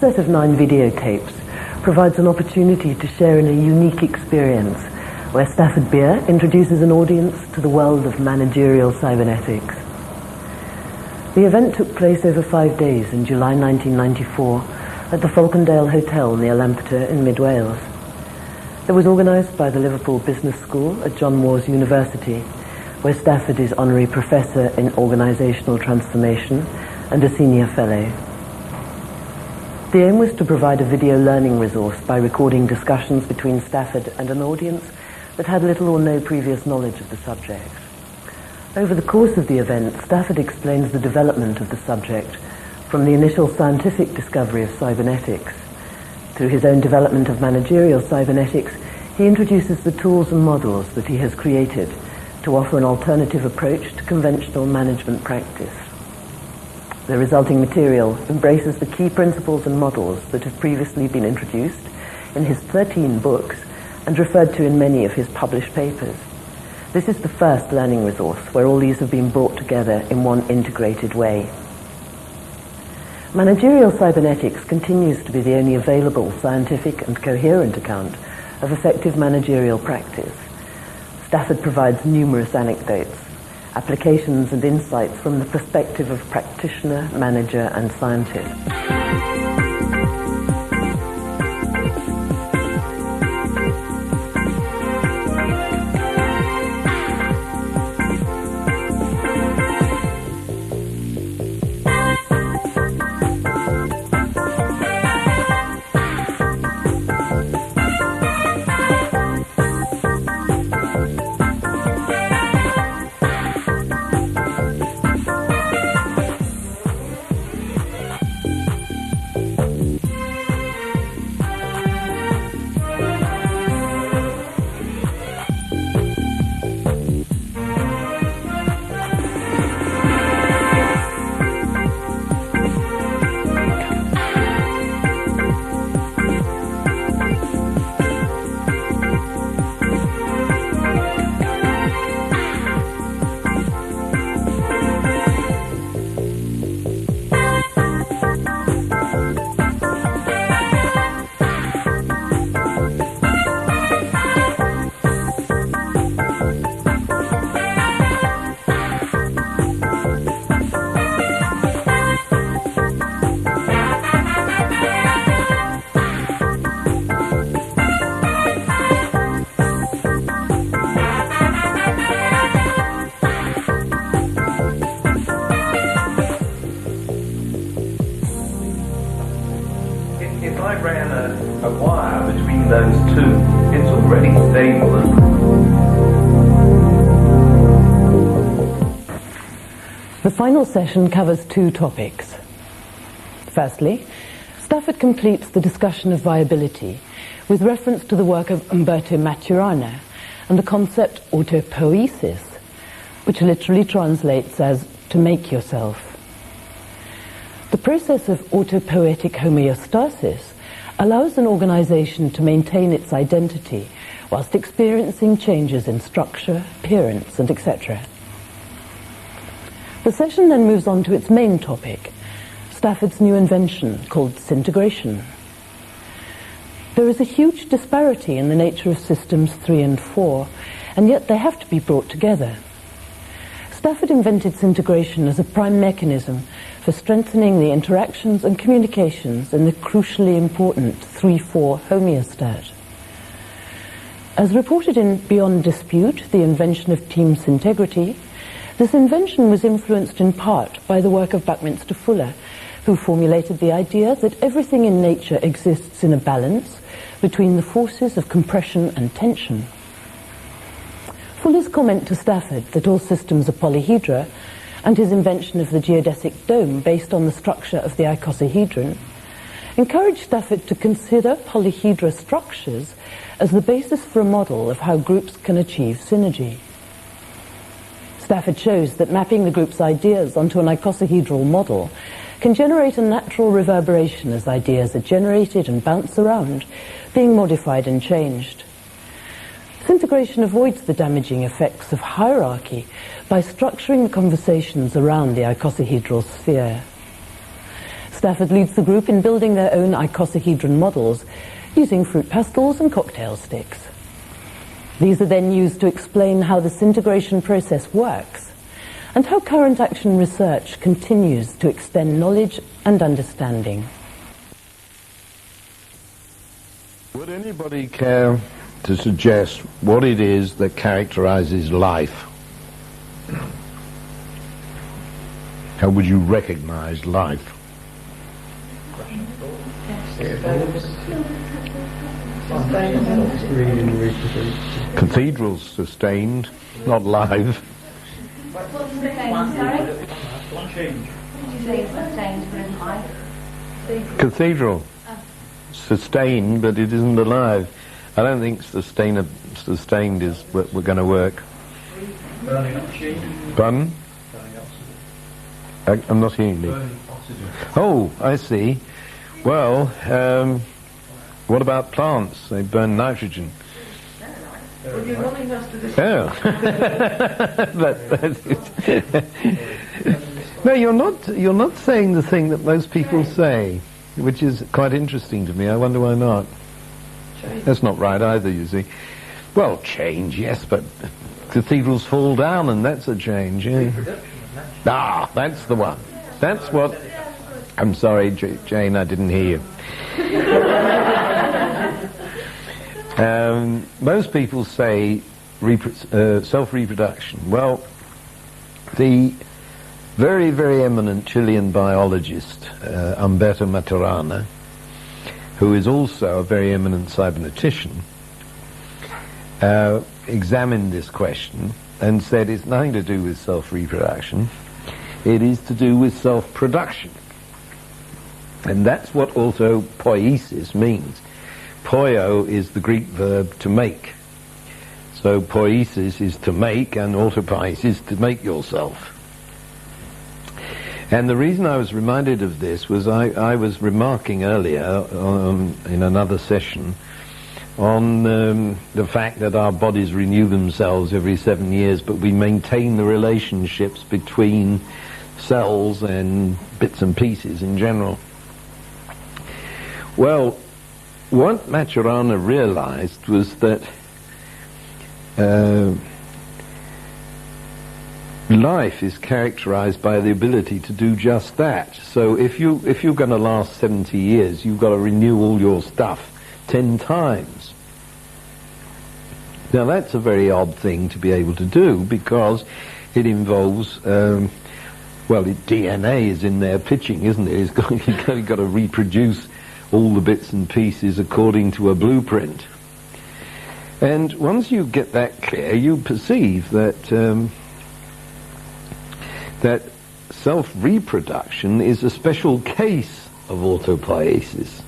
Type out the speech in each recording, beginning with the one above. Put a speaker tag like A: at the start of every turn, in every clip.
A: Set of 9 videotapes provides an opportunity to share in a unique experience where Stafford Beer introduces an audience to the world of managerial cybernetics. The event took place over 5 days in July 1994 at the Falcondale Hotel near Lampeter in Mid Wales. It was organised by the Liverpool Business School at John Moores University, where Stafford is Honorary Professor in Organisational Transformation and a Senior Fellow. The aim was to provide a video learning resource by recording discussions between Stafford and an audience that had little or no previous knowledge of the subject. Over the course of the event, Stafford explains the development of the subject from the initial scientific discovery of cybernetics. Through his own development of managerial cybernetics, he introduces the tools and models that he has created to offer an alternative approach to conventional management practice. The resulting material embraces the key principles and models that have previously been introduced in his 13 books and referred to in many of his published papers. This is the first learning resource where all these have been brought together in one integrated way. Managerial cybernetics continues to be the only available scientific and coherent account of effective managerial practice. Stafford provides numerous anecdotes, applications and insights from the perspective of practitioner, manager and scientist.
B: If I ran a wire between those two, it's already stable.
A: The final session covers 2 topics. Firstly, Stafford completes the discussion of viability with reference to the work of Umberto Maturana and the concept autopoiesis, which literally translates as to make yourself. The process of autopoietic homeostasis allows an organization to maintain its identity whilst experiencing changes in structure, appearance, and etc. The session then moves on to its main topic, Stafford's new invention called Syntigration. There is a huge disparity in the nature of systems 3 and 4, and yet they have to be brought together. Stafford invented Syntigration as a prime mechanism for strengthening the interactions and communications in the crucially important 3-4 homeostat. As reported in Beyond Dispute, the invention of team syntegrity, this invention was influenced in part by the work of Buckminster Fuller who formulated the idea that everything in nature exists in a balance between the forces of compression and tension. Fuller's comment to Stafford that all systems are polyhedra, and his invention of the geodesic dome based on the structure of the icosahedron, encouraged Stafford to consider polyhedra structures as the basis for a model of how groups can achieve synergy. Stafford shows that mapping the group's ideas onto an icosahedral model can generate a natural reverberation as ideas are generated and bounce around, being modified and changed. Syntigration avoids the damaging effects of hierarchy by structuring the conversations around the icosahedral sphere. Stafford leads the group in building their own icosahedron models using fruit pastels and cocktail sticks. These are then used to explain how the syntigration process works and how current action research continues to extend knowledge and understanding.
C: Would anybody care to suggest what it is that characterizes life? How would you recognize life? Cathedrals sustained, not live.
D: What's sustained, sorry? Did you say sustained but isn't live?
C: Cathedral. Sustained, but it isn't alive. I don't think sustained is what we're going to work.
B: Burning oxygen.
C: Pardon?
B: Burning oxygen.
C: I'm not hearing you.
B: Burning oxygen.
C: Oh, I see. Well, what about plants? They burn nitrogen.
E: Well, you're wanting us to discuss.
C: Oh. No, you're not saying the thing that most people say, which is quite interesting to me. I wonder why not. That's not right either, you see. Well, change, yes, but cathedrals fall down and that's a change. Yeah. Ah, that's the one. That's what... I'm sorry, Jane, I didn't hear you. Most people say self-reproduction. Well, the very, very eminent Chilean biologist, Humberto Maturana, who is also a very eminent cybernetician, examined this question and said it's nothing to do with self-reproduction, it is to do with self-production. And that's what autopoiesis means. Poio is the Greek verb to make. So poiesis is to make, and autopoiesis is to make yourself. And the reason I was reminded of this was I was remarking earlier in another session on the fact that our bodies renew themselves every 7 years, but we maintain the relationships between cells and bits and pieces in general. Well, what Maturana realized was that life is characterized by the ability to do just that. So if you're going to last 70 years, you've got to renew all your stuff 10 times. Now that's a very odd thing to be able to do, because it involves, DNA is in there pitching, isn't it? You've got to reproduce all the bits and pieces according to a blueprint. And once you get that clear, you perceive that that self-reproduction is a special case of autopoiesis.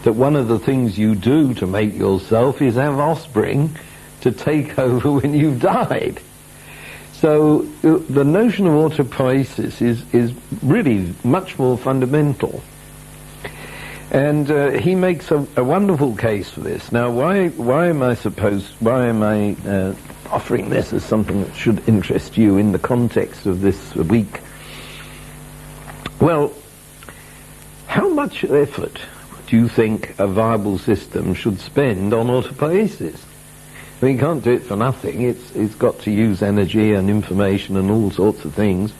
C: That one of the things you do to make yourself is have offspring to take over when you've died. So the notion of autopoiesis is really much more fundamental. And he makes a wonderful case for this. Now, why am I offering this as something that should interest you in the context of this week? Well, how much effort do you think a viable system should spend on autopoiesis? I mean, you can't do it for nothing. It's got to use energy and information and all sorts of things.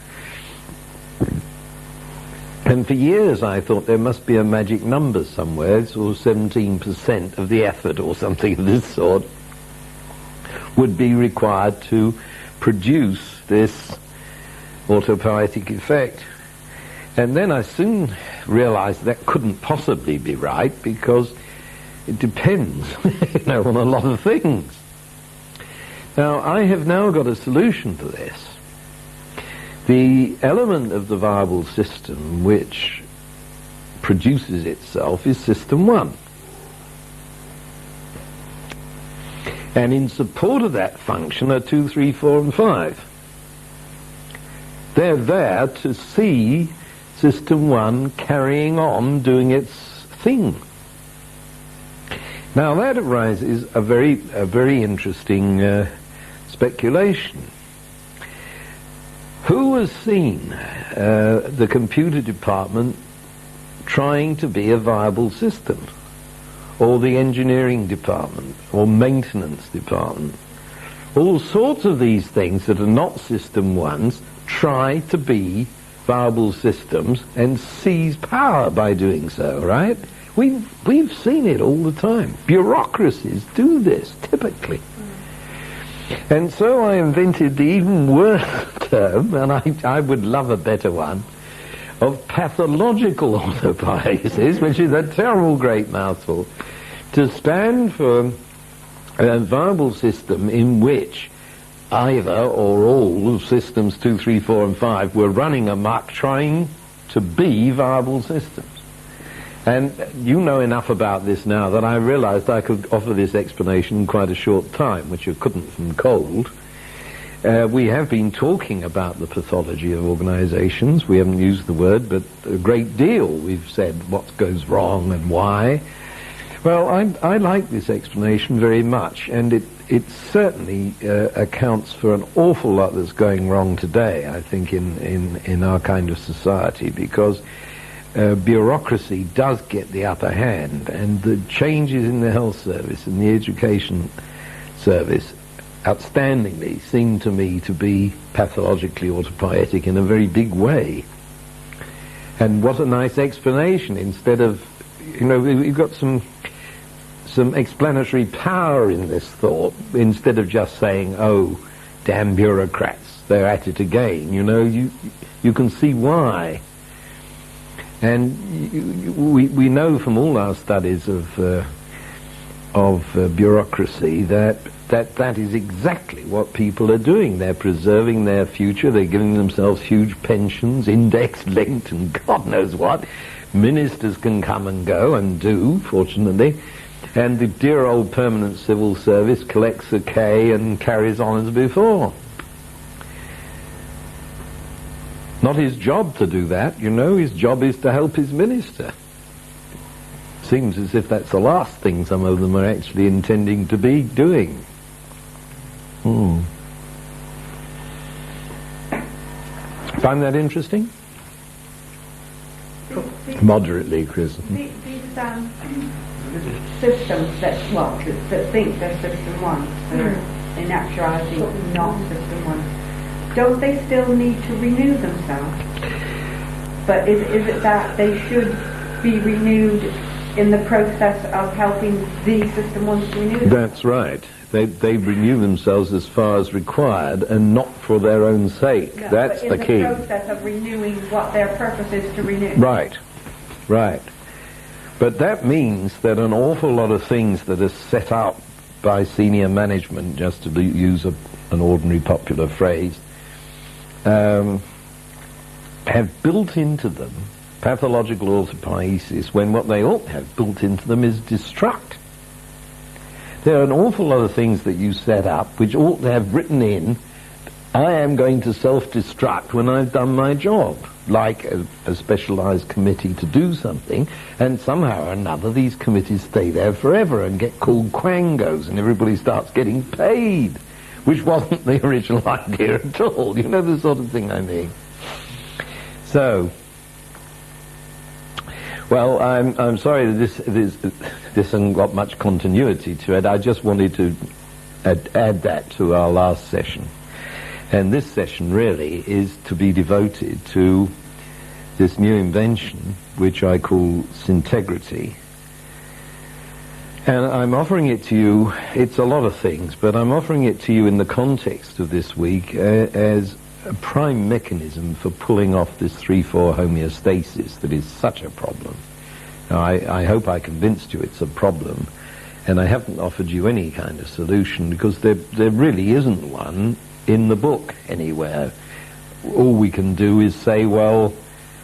C: And for years I thought there must be a magic number somewhere, sort of 17% of the effort or something of this sort would be required to produce this autopoietic effect. And then I soon realized that couldn't possibly be right, because it depends, on a lot of things. Now, I have now got a solution to this. The element of the viable system which produces itself is system 1. And in support of that function are 2, 3, 4, and 5. They're there to see system 1 carrying on doing its thing. Now that arises a very interesting speculation. Who has seen the computer department trying to be a viable system, or the engineering department, or maintenance department? All sorts of these things that are not system 1s try to be viable systems and seize power by doing so, right? We've seen it all the time. Bureaucracies do this, typically. And so I invented the even worse term, and I would love a better one, of pathological autopoiesis, which is a terrible great mouthful, to stand for a viable system in which either or all of systems 2, 3, 4, and 5 were running amok trying to be viable systems. And you know enough about this now that I realized I could offer this explanation in quite a short time, which you couldn't from cold. We have been talking about the pathology of organizations. We haven't used the word, but a great deal. We've said what goes wrong and why. Well, I like this explanation very much, and it certainly accounts for an awful lot that's going wrong today, I think, in our kind of society, because bureaucracy does get the upper hand, and the changes in the health service and the education service outstandingly seem to me to be pathologically autopoietic in a very big way. And what a nice explanation. Instead of, we've got some explanatory power in this thought, instead of just saying, oh, damn bureaucrats, they're at it again. You can see why. And we know from all our studies of bureaucracy that is exactly what people are doing. They're preserving their future. They're giving themselves huge pensions, index-linked, and God knows what. Ministers can come and go, and do, fortunately. And the dear old permanent civil service collects a K and carries on as before. Not his job to do that, his job is to help his minister. Seems as if that's the last thing some of them are actually intending to be doing. Find that interesting? Moderately, Chris.
F: These systems that think they're system 1, that are in actuality not system 1. Don't they still need to renew themselves? But is it that they should be renewed in the process of helping the system 1 to renew themselves?
C: That's right. They renew themselves as far as required and not for their own sake.
F: No,
C: that's the key.
F: In the process of renewing what their purpose is to renew.
C: Right. But that means that an awful lot of things that are set up by senior management, just to use an ordinary popular phrase, have built into them pathological autopoiesis, when what they ought to have built into them is destruct. There are an awful lot of things that you set up which ought to have written in, I am going to self-destruct when I've done my job, like a specialized committee to do something, and somehow or another these committees stay there forever and get called quangos, and everybody starts getting paid, which wasn't the original idea at all. The sort of thing I mean. So, well, I'm sorry that this hasn't got much continuity to it. I just wanted to add that to our last session. And this session really is to be devoted to this new invention, which I call Syntigrity. And I'm offering it to you, it's a lot of things, but I'm offering it to you in the context of this week as prime mechanism for pulling off this 3-4 homeostasis that is such a problem. Now, I hope I convinced you it's a problem, and I haven't offered you any kind of solution because there really isn't one in the book anywhere. All we can do is say, well,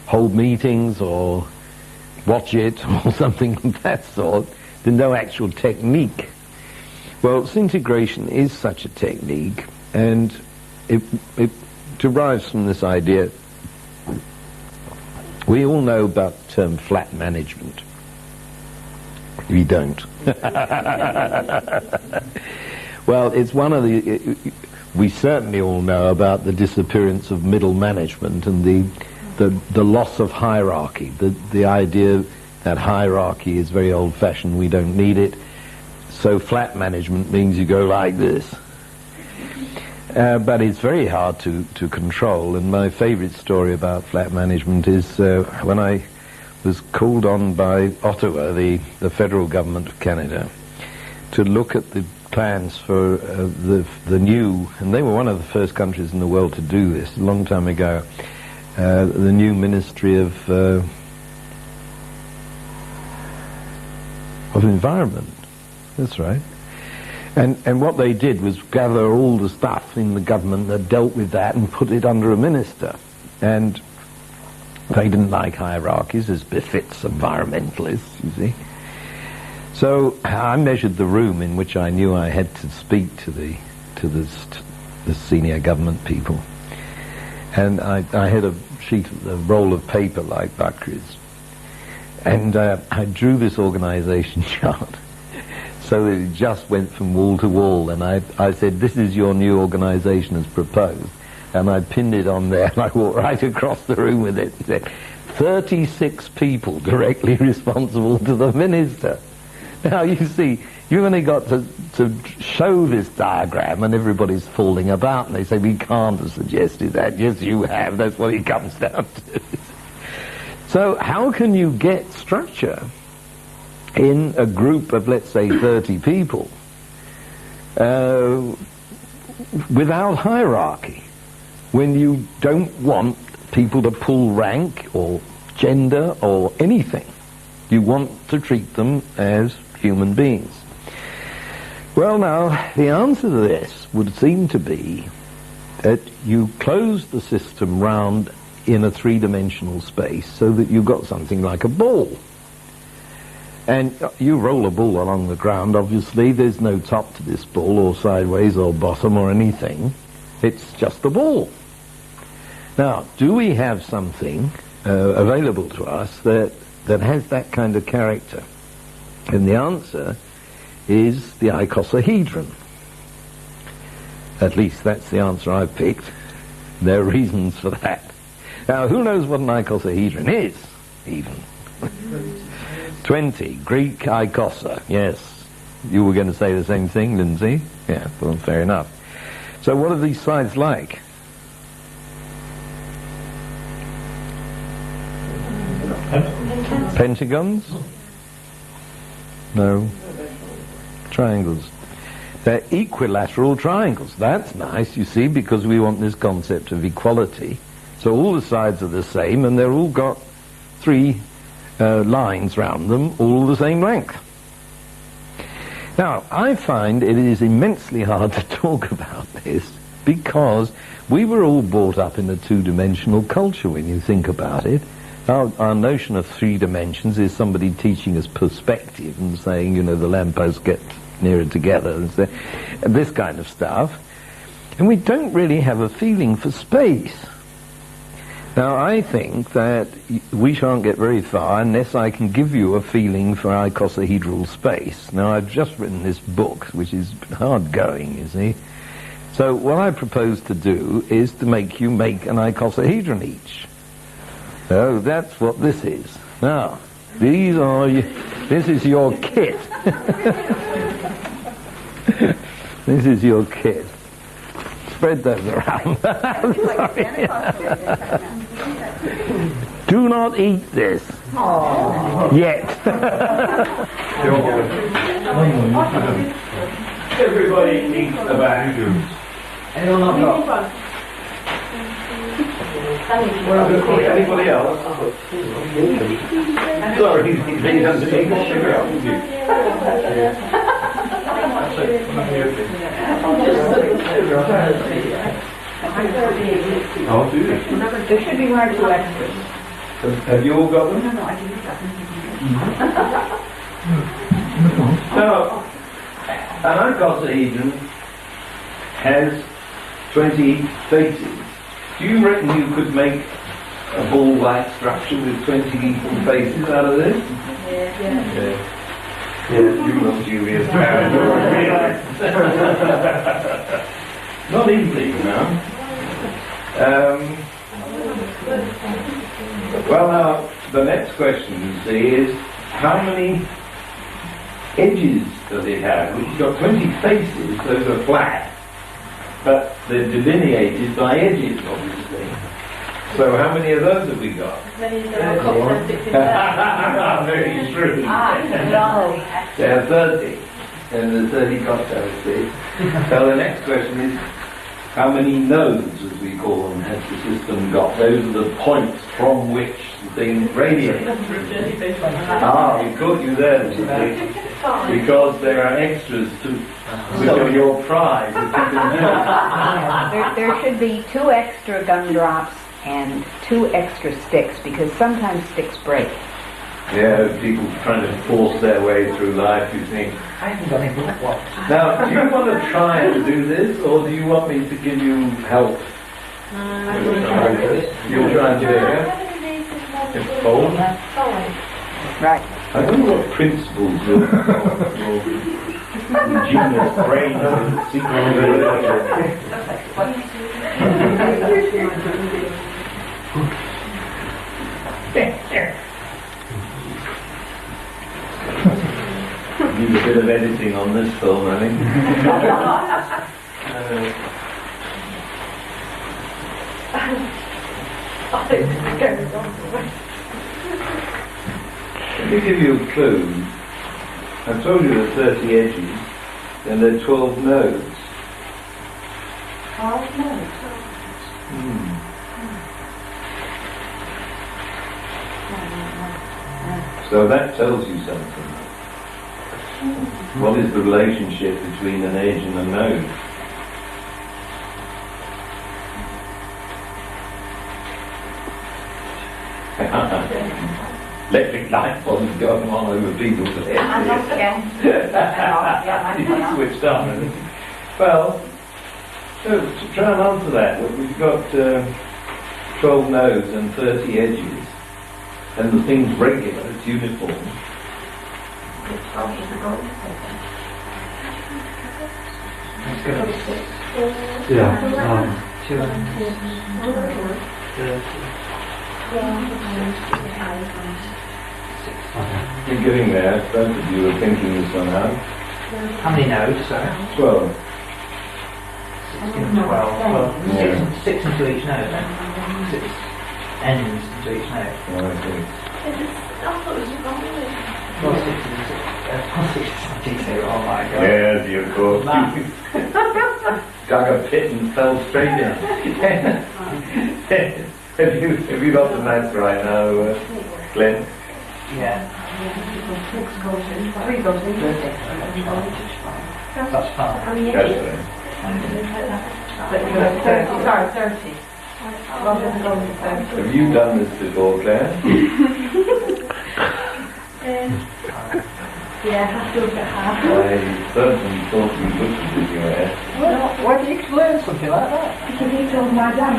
C: hold meetings or watch it or something of that sort. There's no actual technique. Well, Syntigration is such a technique, and it derives from this idea. We all know about the term flat management. We don't. Well, it's one of the... we certainly all know about the disappearance of middle management and the loss of hierarchy, the idea that hierarchy is very old-fashioned, we don't need it. So flat management means you go like this. But it's very hard to control, and my favorite story about flat management is when I was called on by Ottawa, the federal government of Canada, to look at the plans for the new, and they were one of the first countries in the world to do this a long time ago, the new Ministry of Environment. That's right. And what they did was gather all the stuff in the government that dealt with that and put it under a minister. And they didn't like hierarchies, as befits environmentalists, you see. So I measured the room in which I knew I had to speak to the senior government people. And I had a roll of paper like Bakri's. And I drew this organization chart so that it just went from wall to wall. And I said, this is your new organization as proposed. And I pinned it on there, and I walked right across the room with it and said, 36 people directly responsible to the minister. Now, you see, you've only got to show this diagram, and everybody's falling about, and they say, we can't have suggested that. Yes, you have. That's what it comes down to. So how can you get structure in a group of, let's say, 30 people without hierarchy, when you don't want people to pull rank or gender or anything? You want to treat them as human beings. Well, now, the answer to this would seem to be that you close the system round in a three-dimensional space so that you've got something like a ball. And you roll a ball along the ground, obviously there's no top to this ball, or sideways, or bottom, or anything. It's just a ball. Now, do we have something available to us that has that kind of character? And the answer is the icosahedron. At least that's the answer I've picked. There are reasons for that. Now, who knows what an icosahedron is, even? 20, Greek ikosa, yes. You were going to say the same thing, Lindsay? Yeah, well, fair enough. So what are these sides like? Pentagons? No. Triangles. They're equilateral triangles. That's nice, you see, because we want this concept of equality. So all the sides are the same, and they're all got three lines round them, all the same length. Now, I find it is immensely hard to talk about this because we were all brought up in a two-dimensional culture when you think about it. Our notion of three dimensions is somebody teaching us perspective and saying, you know, the lampposts get nearer together and this kind of stuff. And we don't really have a feeling for space. Now, I think that we shan't get very far unless I can give you a feeling for icosahedral space. Now, I've just written this book, which is hard going, you see. So what I propose to do is to make you make an icosahedron each. So that's what this is. Now, this is your kit. This is your kit. Spread those around. Sorry. Do not eat this. Yet.
B: Everybody eats the vacuum. Anybody else? Sorry, he's underneath the sugar, haven't you? Oh, do you?
F: There should be 1 or 2 extras.
B: Have you all got them?
F: No, I didn't get them.
B: Now, an icosahedron has 20 faces. Do you reckon you could make a ball-like structure with 20 equal faces out of this? Yeah. Yeah, you will, Julius. Not easy, you know. Well, now, the next question, you see, is how many edges does it have? It's got 20 faces, those are flat, but they're delineated by edges, obviously. So how many of those have we got?
D: Many as there are cocktails dipped in there.
B: Very true.
D: There
B: are 30, and the 30 cocktail sticks. So the next question is, how many nodes, as we call them, has the system got? Those are the points from which the thing radiates. We caught you there, you see. Because there are extras to which are your prize that you can do.
F: There should be 2 extra gumdrops and 2 extra sticks, because sometimes sticks break.
B: Yeah, people trying to force their way through life, you think.
E: I haven't got any black ones.
B: Now, do you want to try and do this, or do you want me to give you help? You'll try and do it, yeah? It's cold.
F: Right.
B: I wonder what principles your ingenious brain has Need a bit of editing on this film, I think. Let me give you a clue. I told you there are 30 edges, and there are 12 nodes.
F: 12 nodes.
B: So that tells you something. What is the relationship between an edge and a node? Electric light bulbs going on over people's heads.
F: I'm not again.
B: It's switched on. Isn't it? Well, so to try and answer that, we've got 12 nodes and 30 edges, and the thing's regular, it's uniform. You're getting there, both of you are thinking this one out.
E: How many nodes, sorry?
B: 12.
E: 16 and 12. Well,
B: Yeah.
E: six into each node then. 6 ends into each node.
B: Oh, I see.
E: Well, 6 into 6. Oh my god.
B: Yes, you of course. Dug a pit and fell straight in. have you got the maths right now, Glenn?
E: Yeah. That's fine.
B: That's right.
F: 30.
B: Have you done this before, Claire?
D: Yeah, I feel a bit hard.
B: I certainly thought you looked at it in your head.
E: Why did you learn something like that?
F: Because he told my dad.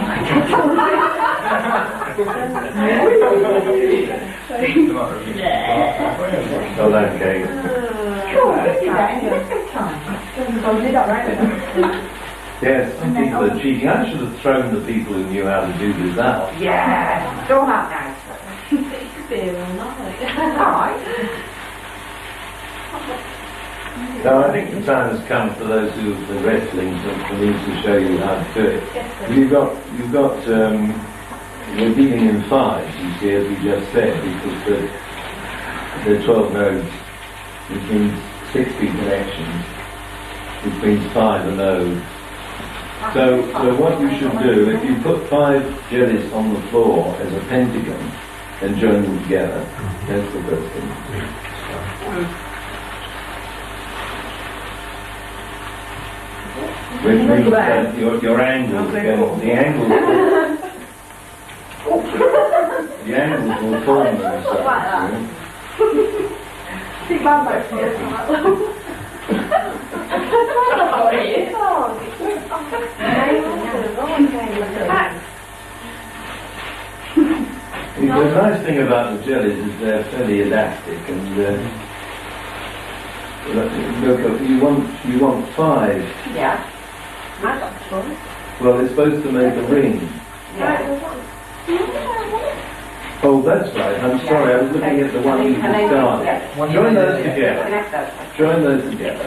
B: Well, okay.
F: Cool, we did that in the time. So did that right?
B: Yes, some people are cheating. I should have thrown the people who knew how to do this out.
F: Yeah, throw out now.
D: Beer all night.
F: Alright.
B: So I think the time has come for those who've been wrestling for me to show you how to do it. You've got, we're dealing in fives, you see, as we just said, because there are 12 nodes, which means 60 connections, which means 5 a node. So what you should do, if you put 5 jellies on the floor as a pentagon and join them together, that's the first thing. Which means that your angles again, the angles will form themselves.
D: Think my boat's here.
B: The nice thing about the jellies is they're fairly elastic, and you want 5.
D: Yeah. I got one.
B: Well, it's supposed to make a ring. Oh, that's right. I'm sorry. I was looking at the one you started. Join those together. Join those together.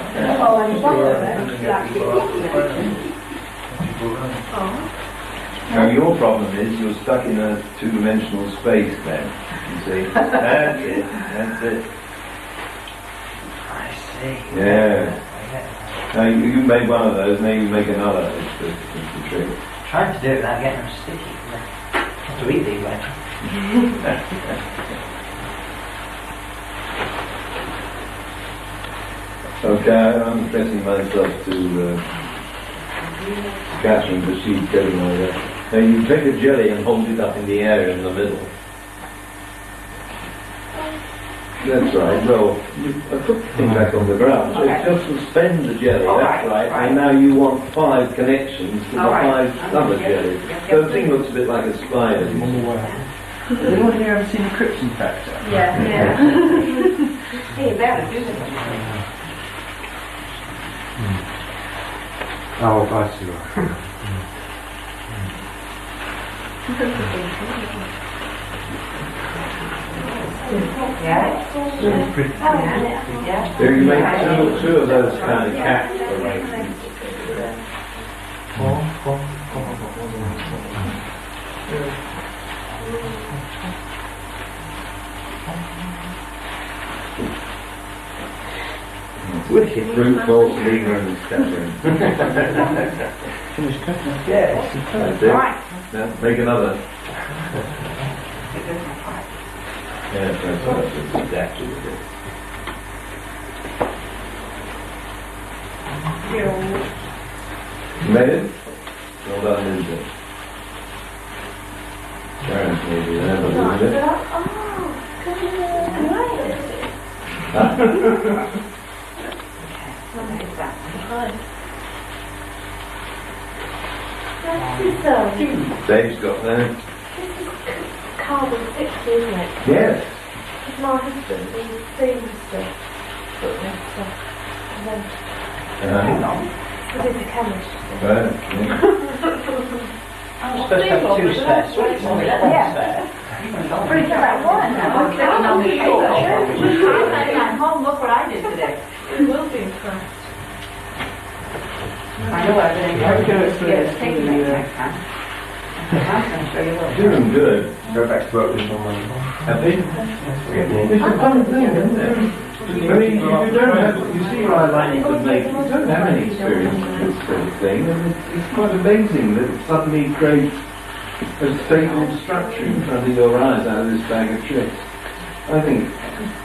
B: Now your problem is you're stuck in a 2-dimensional space then. You see? That's it. That's it.
E: I see.
B: Yeah. Now you made one of those, now you make another. It's the trick.
E: Trying to do it without getting them sticky. Have to eat these later.
B: Okay, I'm pressing myself to Catherine, but she's getting all that. Now you take a jelly and hold it up in the air in the middle. That's right. Well, you put the thing back on the ground. So just suspend the jelly. That's right. And now you want 5 connections to the 5 other jellies. So the thing looks a bit like a spider.
E: Anyone here ever seen a Krypton factor?
D: Yeah. Hey, better do this.
G: Oh, I see.
D: Yeah.
B: There you make two of those kind of cat arrangements.
E: Wicked.
B: Fruit, false, lever and scattering.
E: Finished cooking? Yes.
B: That's it. Now, make another. Yeah, that's right. It's exactly what it is. You made it? Well done, Linda. Sharon's maybe there, but isn't it? Dave's got that.
D: Carbon 60, isn't it?
B: Yes.
D: It's my husband, he's seen stuff, but this stuff, and then, because he's a chemist.
B: Right.
E: I'm supposed to have 2 spare sweets on it.
D: Yeah. Pretty sure I won. I'm sitting on the shore. I'm home, look what I did today. It will be impressed.
F: I know I've been encouraged to get a sticky next time. I'm sure you will.
B: Doing good.
G: Go back to work this morning.
B: Happy? It's a fun thing, isn't it? I mean, you don't have, you see why I like to make, you don't have any experience with this sort of thing, and it's quite amazing that it suddenly creates a stable structure in front of your eyes out of this bag of tricks. I think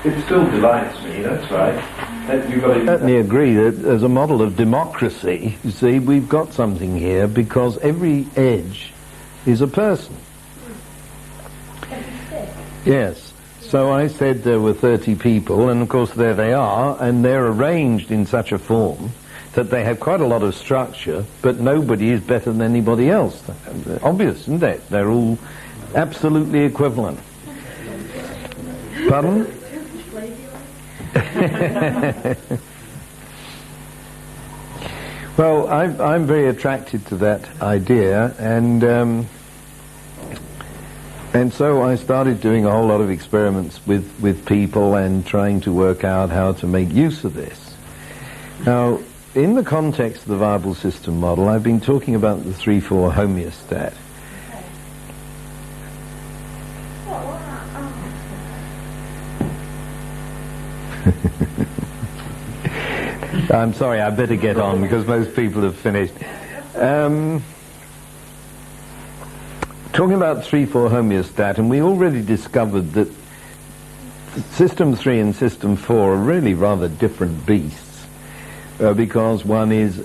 B: it still delights me, that's right. You've got to
C: certainly agree that as a model of democracy, you see, we've got something here because every edge is a person. Yes. So I said there were 30 people, and of course there they are, and they're arranged in such a form that they have quite a lot of structure, but nobody is better than anybody else. Obvious, isn't it? They're all absolutely equivalent. Pardon? Well, I'm very attracted to that idea, and so I started doing a whole lot of experiments with people and trying to work out how to make use of this. Now, in the context of the viable system model, I've been talking about the 3-4 homeostat. I'm sorry, I better get on because most people have finished. Talking about 3-4 homeostat, and we already discovered that System 3 and System 4 are really rather different beasts, because one is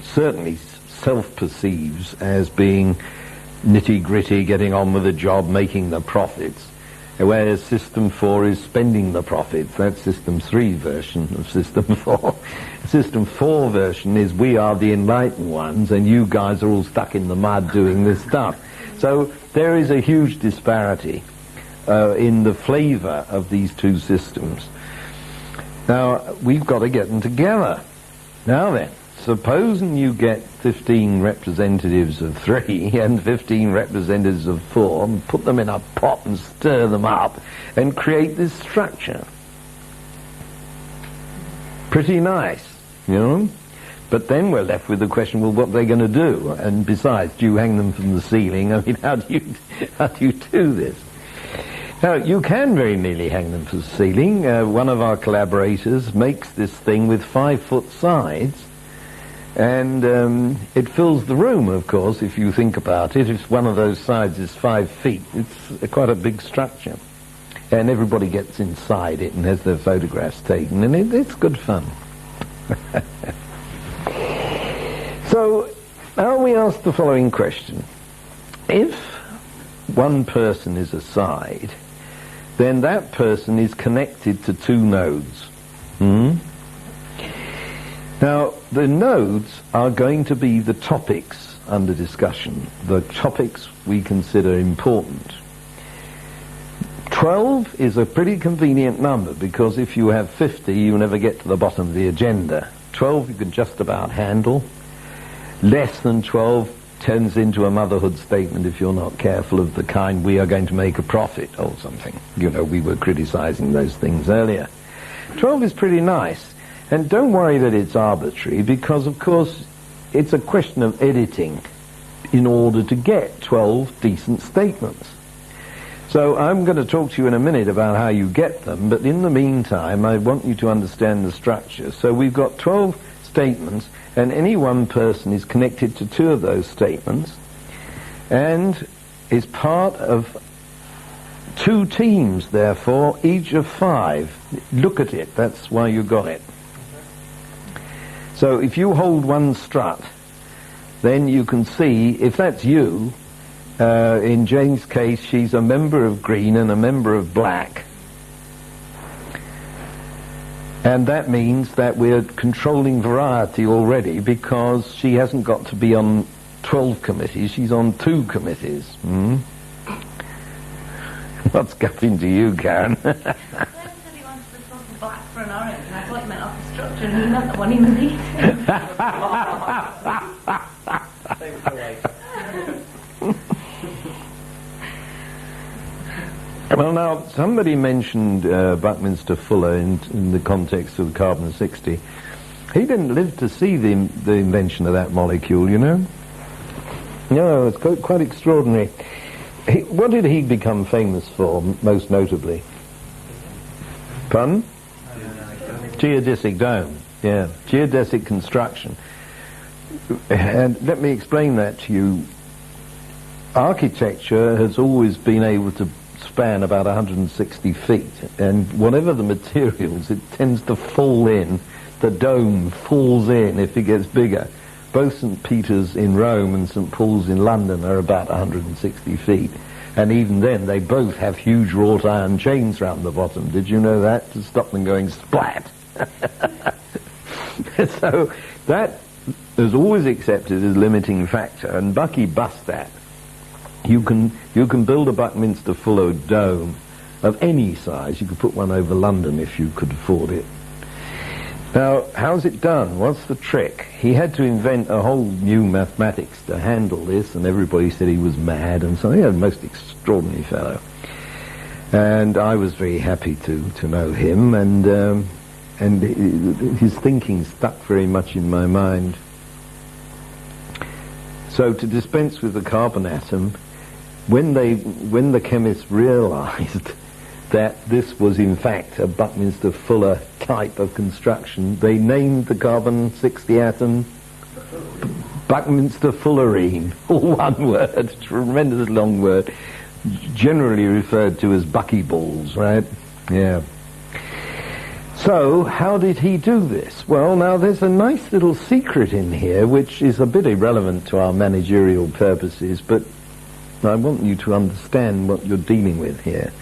C: certainly self-perceives as being nitty-gritty, getting on with the job, making the profits, whereas System 4 is spending the profits. That's System 3 version of System 4. System 4 version is we are the enlightened ones and you guys are all stuck in the mud doing this stuff. So there is a huge disparity in the flavour of these two systems. Now, we've got to get them together. Now then, supposing you get 15 representatives of 3 and 15 representatives of 4 and put them in a pot and stir them up and create this structure. Pretty nice, you know? But then we're left with the question, well, what are they going to do? And besides, do you hang them from the ceiling? I mean, how do you do this? Now, you can very nearly hang them from the ceiling. One of our collaborators makes this thing with 5-foot sides, and it fills the room, of course, if you think about it. If one of those sides is 5 feet, it's quite a big structure. And everybody gets inside it and has their photographs taken, and it's good fun. So, now we ask the following question. If one person is a side, then that person is connected to 2 nodes. Now, the nodes are going to be the topics under discussion, the topics we consider important. 12 is a pretty convenient number, because if you have 50, you never get to the bottom of the agenda. 12 you can just about handle. Less than 12 turns into a motherhood statement if you're not careful, of the kind, we are going to make a profit or something. You know, we were criticizing those things earlier. 12 is pretty nice. And don't worry that it's arbitrary, because, of course, it's a question of editing in order to get 12 decent statements. So I'm going to talk to you in a minute about how you get them, but in the meantime, I want you to understand the structure. So we've got 12 statements, and any one person is connected to 2 of those statements, and is part of 2 teams, therefore, each of 5. Look at it, that's why you got it. So if you hold one strut, then you can see, if that's you, in Jane's case, she's a member of green and a member of black. And that means that we're controlling variety already, because she hasn't got to be on 12 committees, she's on 2 committees. What's going to you, Karen?
D: He wanted to swap the black for an orange, and I thought he meant off the structure, and he meant the one he was eating.
C: Well, now, somebody mentioned Buckminster Fuller in the context of the carbon-60. He didn't live to see the invention of that molecule, you know? No, it's quite extraordinary. What did he become famous for, most notably? Pardon? Geodesic dome, yeah. Geodesic construction. And let me explain that to you. Architecture has always been able to span about 160 feet, and whatever the materials, it tends to fall in. The dome falls in if it gets bigger. Both St. Peter's in Rome and St. Paul's in London are about 160 feet. And even then, they both have huge wrought iron chains round the bottom. Did you know that? To stop them going splat. So that is always accepted as a limiting factor, and Bucky busts that. You can build a Buckminster Fuller dome of any size. You could put one over London if you could afford it. Now, how's it done? What's the trick? He had to invent a whole new mathematics to handle this, and everybody said he was mad and so. He was a most extraordinary fellow. And I was very happy to know him, and his thinking stuck very much in my mind. So to dispense with the carbon atom, when the chemists realized that this was in fact a Buckminster Fuller type of construction, they named the carbon-60 atom Buckminster Fullerene, all one word, tremendous long word, generally referred to as buckyballs, right? Yeah. So, how did he do this? Well, now there's a nice little secret in here which is a bit irrelevant to our managerial purposes, but I want you to understand what you're dealing with here.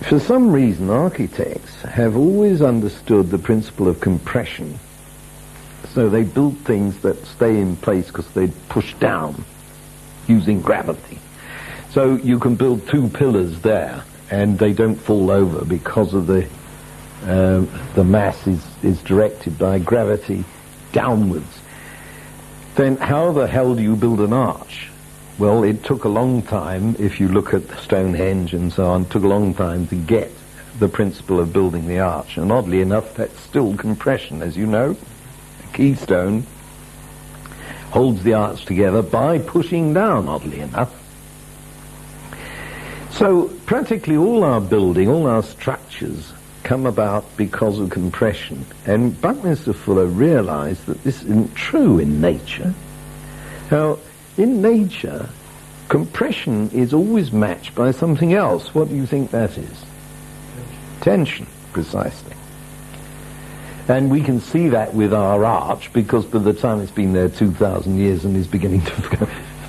C: For some reason, architects have always understood the principle of compression. So they build things that stay in place because they push down using gravity. So you can build two pillars there and they don't fall over because of the mass is directed by gravity downwards. Then how the hell do you build an arch? Well, it took a long time, if you look at Stonehenge and so on, it took a long time to get the principle of building the arch. And oddly enough, that's still compression, as you know. The keystone holds the arch together by pushing down, oddly enough. So practically all our building, all our structures come about because of compression. And Buckminster Fuller realized that this isn't true in nature. Now, in nature, compression is always matched by something else. What do you think that is? Tension, precisely. And we can see that with our arch, because by the time it's been there 2,000 years and is beginning to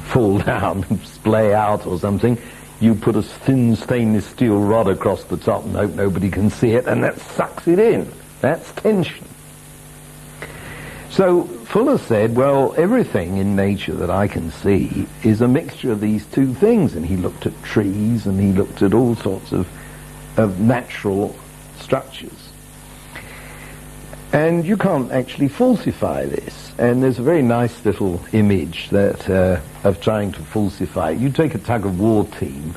C: fall down and splay out or something, you put a thin stainless steel rod across the top and hope nobody can see it, and that sucks it in. That's tension. So Fuller said, well, everything in nature that I can see is a mixture of these two things. And he looked at trees and he looked at all sorts of natural structures. And you can't actually falsify this. And there's a very nice little image that of trying to falsify it. You take a tug-of-war team,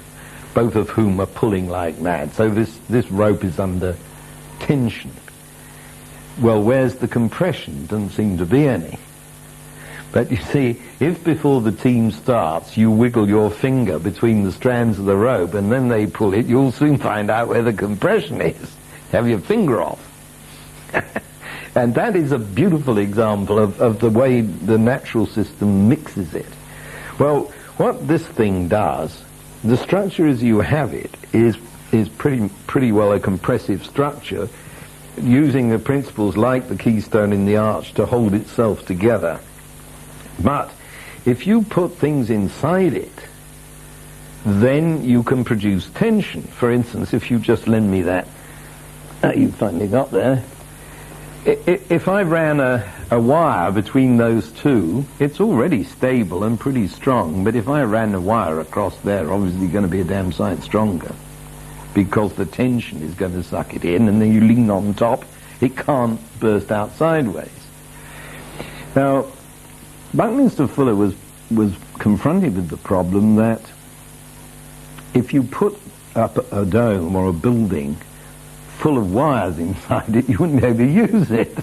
C: both of whom are pulling like mad. So this rope is under tension. Well, where's the compression? Doesn't seem to be any. But you see, if before the team starts you wiggle your finger between the strands of the rope and then they pull it, you'll soon find out where the compression is. Have your finger off. And that is a beautiful example of the way the natural system mixes it. Well, what this thing does, the structure as you have it is pretty well a compressive structure, using the principles like the keystone in the arch to hold itself together. But if you put things inside it, then you can produce tension. For instance, if you just lend me that, you finally got there. If I ran a wire between those two, it's already stable and pretty strong, but if I ran a wire across there, obviously going to be a damn sight stronger, because the tension is going to suck it in, and then you lean on top, it can't burst out sideways. Now, Buckminster Fuller was confronted with the problem that if you put up a dome or a building full of wires inside it, you wouldn't be able to use it.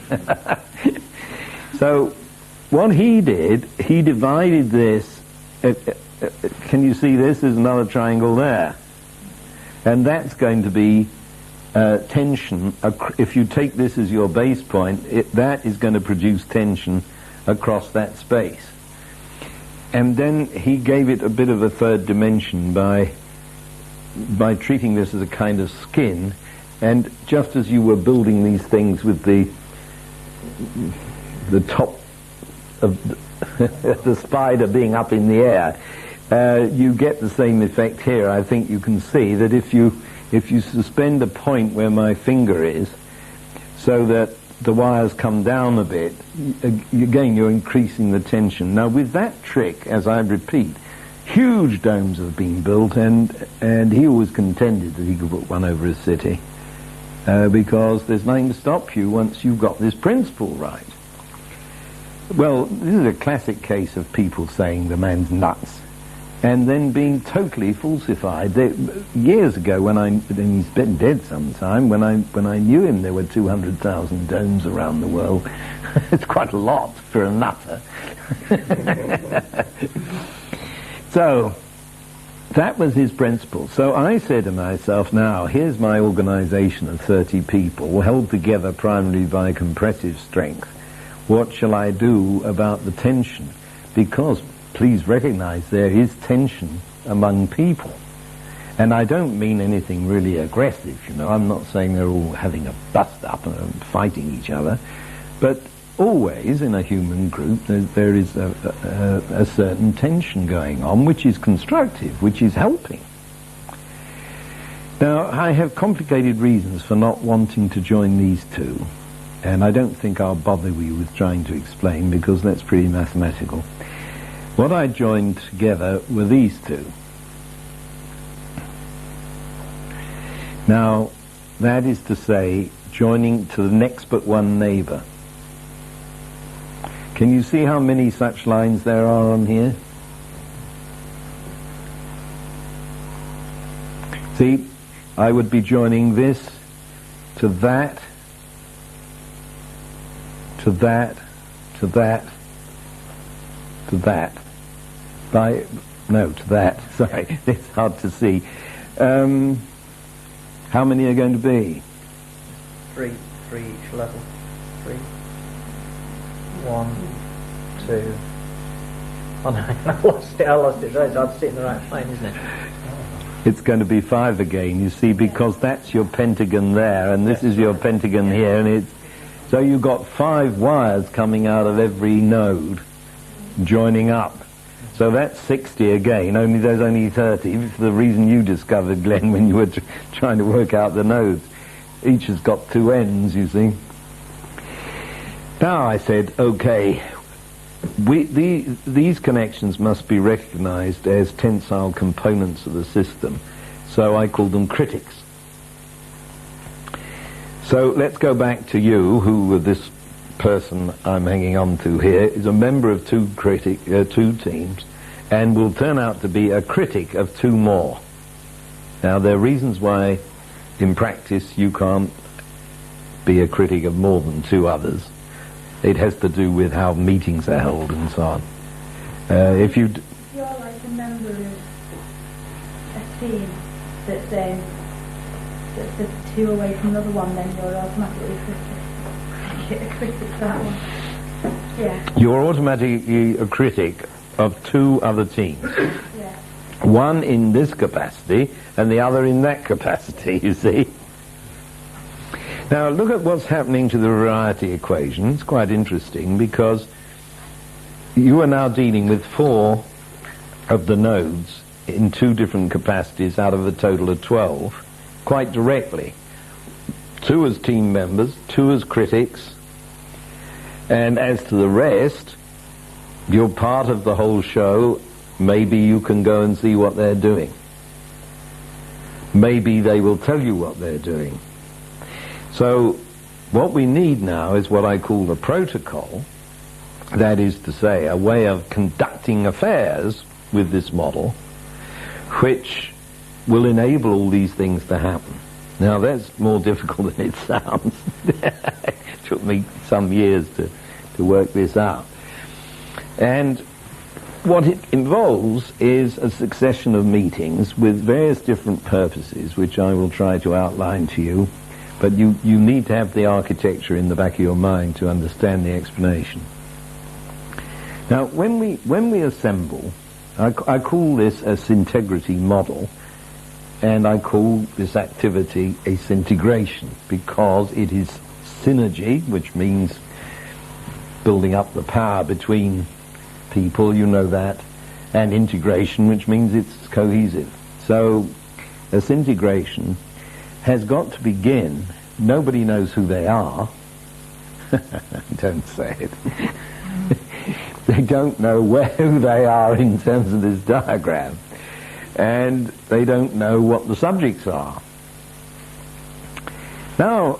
C: So what he did, he divided this. Can you see this? There's another triangle there. And that's going to be tension. If you take this as your base point, that is going to produce tension across that space. And then he gave it a bit of a third dimension by treating this as a kind of skin. And just as you were building these things with the top of the spider being up in the air, you get the same effect here. I think you can see that if you suspend a point where my finger is, so that the wires come down a bit, again you're increasing the tension. Now with that trick, as I repeat, huge domes have been built, and he always contended that he could put one over his city, because there's nothing to stop you once you've got this principle right. Well, this is a classic case of people saying the man's nuts, and then being totally falsified. Years ago, and he's been dead sometime, when I knew him, there were 200,000 domes around the world. It's quite a lot for a nutter. So, that was his principle. So I said to myself, now, here's my organization of 30 people, held together primarily by compressive strength. What shall I do about the tension? Because, please recognize, there is tension among people. And I don't mean anything really aggressive, you know. I'm not saying they're all having a bust-up and fighting each other. But always in a human group there is a certain tension going on, which is constructive, which is helping. Now, I have complicated reasons for not wanting to join these two, and I don't think I'll bother you with trying to explain, because that's pretty mathematical. What I joined together were these two. Now, that is to say, joining to the next but one neighbour. Can you see how many such lines there are on here? See, I would be joining this to that, to that, to that, to that. To that. Sorry, it's hard to see. How many are going to be?
E: Three each level. 3. 1, 2. Oh no, I lost it. Right, I'd sit in the right plane, isn't it?
C: It's going to be 5 again, you see, because that's your pentagon there, and this is your pentagon here, and it's so you've got 5 wires coming out of every node, joining up. So that's 60 again, only there's only 30, for the reason you discovered, Glenn, when you were trying to work out the nodes. Each has got 2 ends, you see. Now I said, okay, these connections must be recognized as tensile components of the system, so I call them critics. So let's go back to you, who this person I'm hanging on to here is a member of 2 teams, and will turn out to be a critic of 2 more. Now there are reasons why in practice you can't be a critic of more than 2 others. It has to do with how meetings are held and so on. If you're
H: like a member of a team that's the 2 away from another one, then you're automatically a critic for that one. Yeah.
C: You're automatically a critic of 2 other teams.
H: Yeah.
C: One in this capacity and the other in that capacity, you see. Now look at what's happening to the variety equation. It's quite interesting, because you are now dealing with 4 of the nodes in 2 different capacities out of a total of 12, quite directly. 2 as team members, 2 as critics, and as to the rest, you're part of the whole show. Maybe you can go and see what they're doing. Maybe they will tell you what they're doing. So what we need now is what I call the protocol, that is to say, a way of conducting affairs with this model, which will enable all these things to happen. Now that's more difficult than it sounds. It took me some years to work this out. And what it involves is a succession of meetings with various different purposes, which I will try to outline to you. But you need to have the architecture in the back of your mind to understand the explanation. Now, when we assemble, I call this a syntegrity model, and I call this activity a syntigration, because it is synergy, which means building up the power between people, you know that, and integration, which means it's cohesive. So a syntigration has got to begin. Nobody knows who they are. Don't say it. They don't know who they are in terms of this diagram, and they don't know what the subjects are. Now,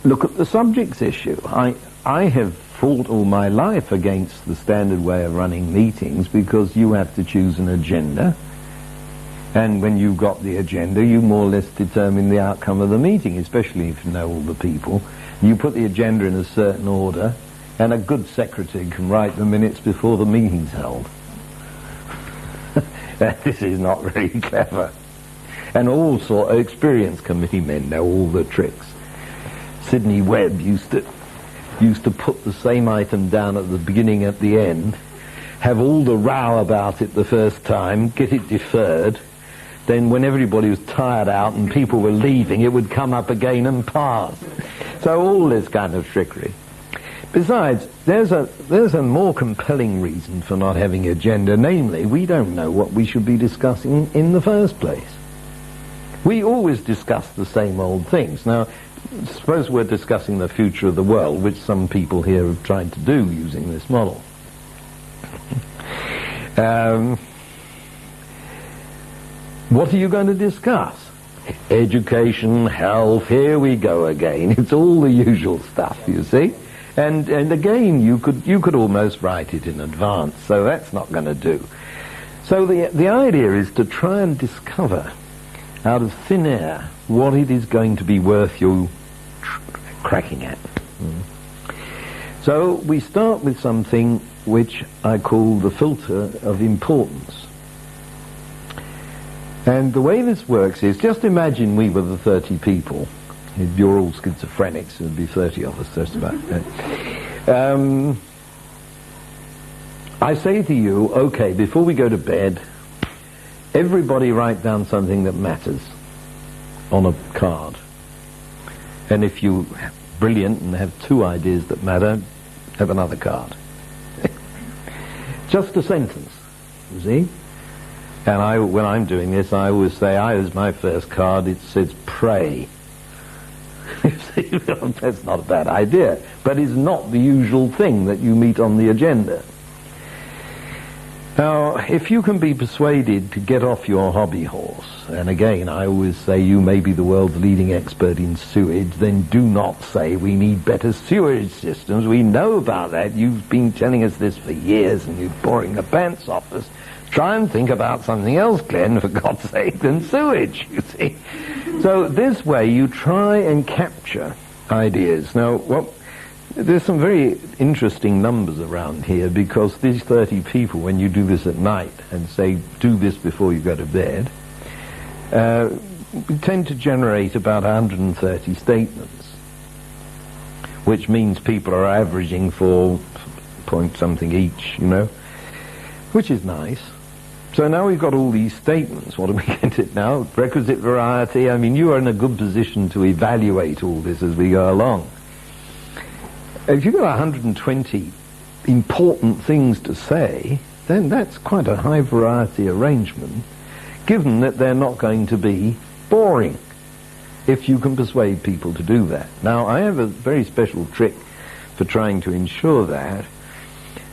C: look at the subjects issue. I have fought all my life against the standard way of running meetings, because you have to choose an agenda, and when you've got the agenda, you more or less determine the outcome of the meeting, especially if you know all the people. You put the agenda in a certain order, and a good secretary can write the minutes before the meeting's held. This is not very clever. And all sort of experienced committee men know all the tricks. Sidney Webb used to used to put the same item down at the beginning, at the end, have all the row about it the first time, get it deferred, then when everybody was tired out and people were leaving, it would come up again and pass. So all this kind of trickery. Besides, there's a more compelling reason for not having an agenda, namely, we don't know what we should be discussing in the first place. We always discuss the same old things. Now, suppose we're discussing the future of the world, which some people here have tried to do using this model. What are you going to discuss? Education, health, here we go again. It's all the usual stuff, you see. And again, you could almost write it in advance, so that's not going to do. So the idea is to try and discover out of thin air what it is going to be worth you cracking at. So we start with something which I call the filter of importance. And the way this works is, just imagine we were the 30 people. You're all schizophrenics, there'd be 30 of us, just about. I say to you, okay, before we go to bed, everybody write down something that matters on a card. And if you're brilliant and have 2 ideas that matter, have another card. Just a sentence, you see? And when I'm doing this, I always say, as my first card, it says pray. You see, that's not a bad idea, but it's not the usual thing that you meet on the agenda. Now, if you can be persuaded to get off your hobby horse, and again, I always say you may be the world's leading expert in sewage, then do not say we need better sewage systems. We know about that. You've been telling us this for years, and you're boring the pants off us. Try and think about something else, Glenn, for God's sake, than sewage, you see. So this way you try and capture ideas. Now, there's some very interesting numbers around here, because these 30 people, when you do this at night and say, do this before you go to bed, we tend to generate about 130 statements, which means people are averaging 4 point something each, you know, which is nice. So now we've got all these statements. What do we get it now? Requisite variety. I mean, you are in a good position to evaluate all this as we go along. If you've got 120 important things to say, then that's quite a high variety arrangement, given that they're not going to be boring, if you can persuade people to do that. Now, I have a very special trick for trying to ensure that,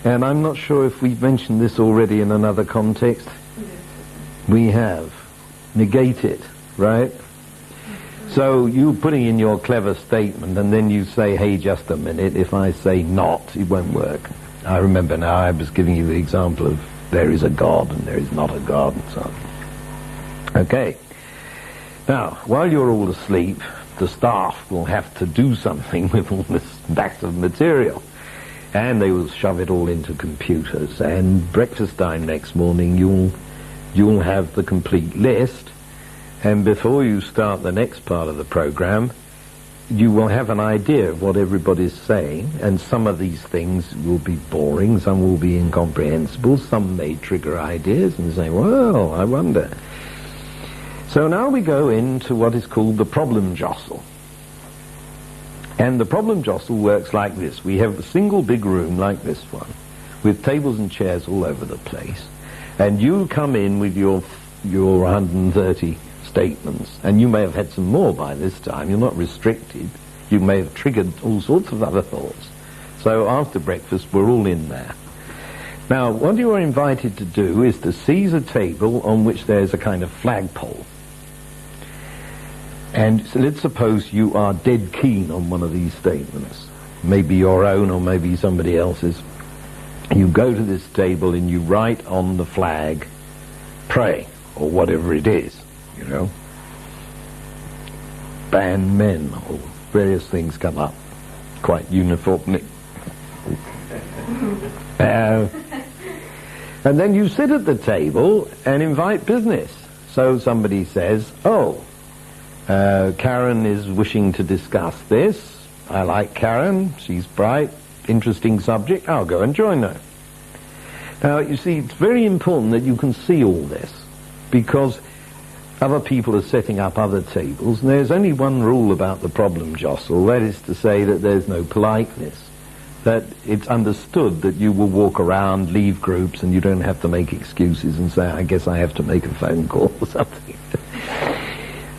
C: and I'm not sure if we've mentioned this already in another context. We have. Negate it, right? So you're putting in your clever statement, and then you say, hey, just a minute, if I say not, it won't work. I remember now I was giving you the example of there is a God and there is not a God and so on. Okay. Now, while you're all asleep, the staff will have to do something with all this stacks of material. And they will shove it all into computers, and breakfast time next morning you'll have the complete list, and before you start the next part of the program you will have an idea of what everybody's saying, and some of these things will be boring, some will be incomprehensible, some may trigger ideas and say, well, I wonder. So now we go into what is called the problem jostle. And the problem jostle works like this. We have a single big room like this one, with tables and chairs all over the place, and you come in with your 130 statements, and you may have had some more by this time. You're not restricted. You may have triggered all sorts of other thoughts. So after breakfast, we're all in there. Now, what you are invited to do is to seize a table on which there's a kind of flagpole. And so let's suppose you are dead keen on one of these statements, maybe your own or maybe somebody else's. You go to this table and you write on the flag, pray, or whatever it is, you know. Ban men, or various things come up quite uniformly. And then you sit at the table and invite business. So somebody says, Karen is wishing to discuss this. I like Karen, she's bright, interesting subject, I'll go and join her. Now, you see, it's very important that you can see all this, because other people are setting up other tables, and there's only one rule about the problem jostle, that is to say that there's no politeness, that it's understood that you will walk around, leave groups, and you don't have to make excuses and say, I guess I have to make a phone call or something.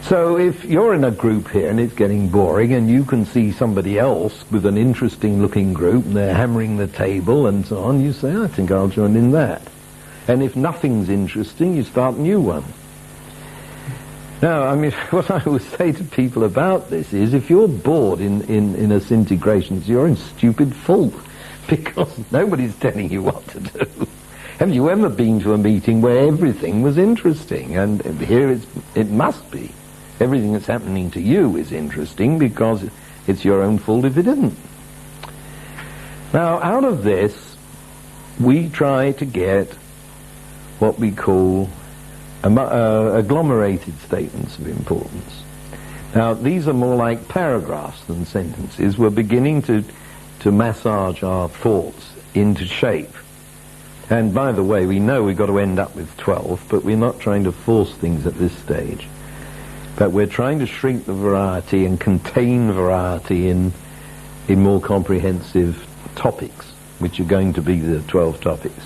C: So if you're in a group here and it's getting boring and you can see somebody else with an interesting looking group and they're hammering the table and so on, you say, I think I'll join in that. And if nothing's interesting, you start a new one. Now, I mean, what I always say to people about this is, if you're bored in a Syntigration, you're in stupid fault, because nobody's telling you what to do. Have you ever been to a meeting where everything was interesting? And here it must be. Everything that's happening to you is interesting, because it's your own fault if it isn't. Now, out of this, we try to get what we call agglomerated statements of importance. Now, these are more like paragraphs than sentences. We're beginning to massage our thoughts into shape. And by the way, we know we've got to end up with 12, but we're not trying to force things at this stage. But we're trying to shrink the variety and contain variety in more comprehensive topics, which are going to be the 12 topics.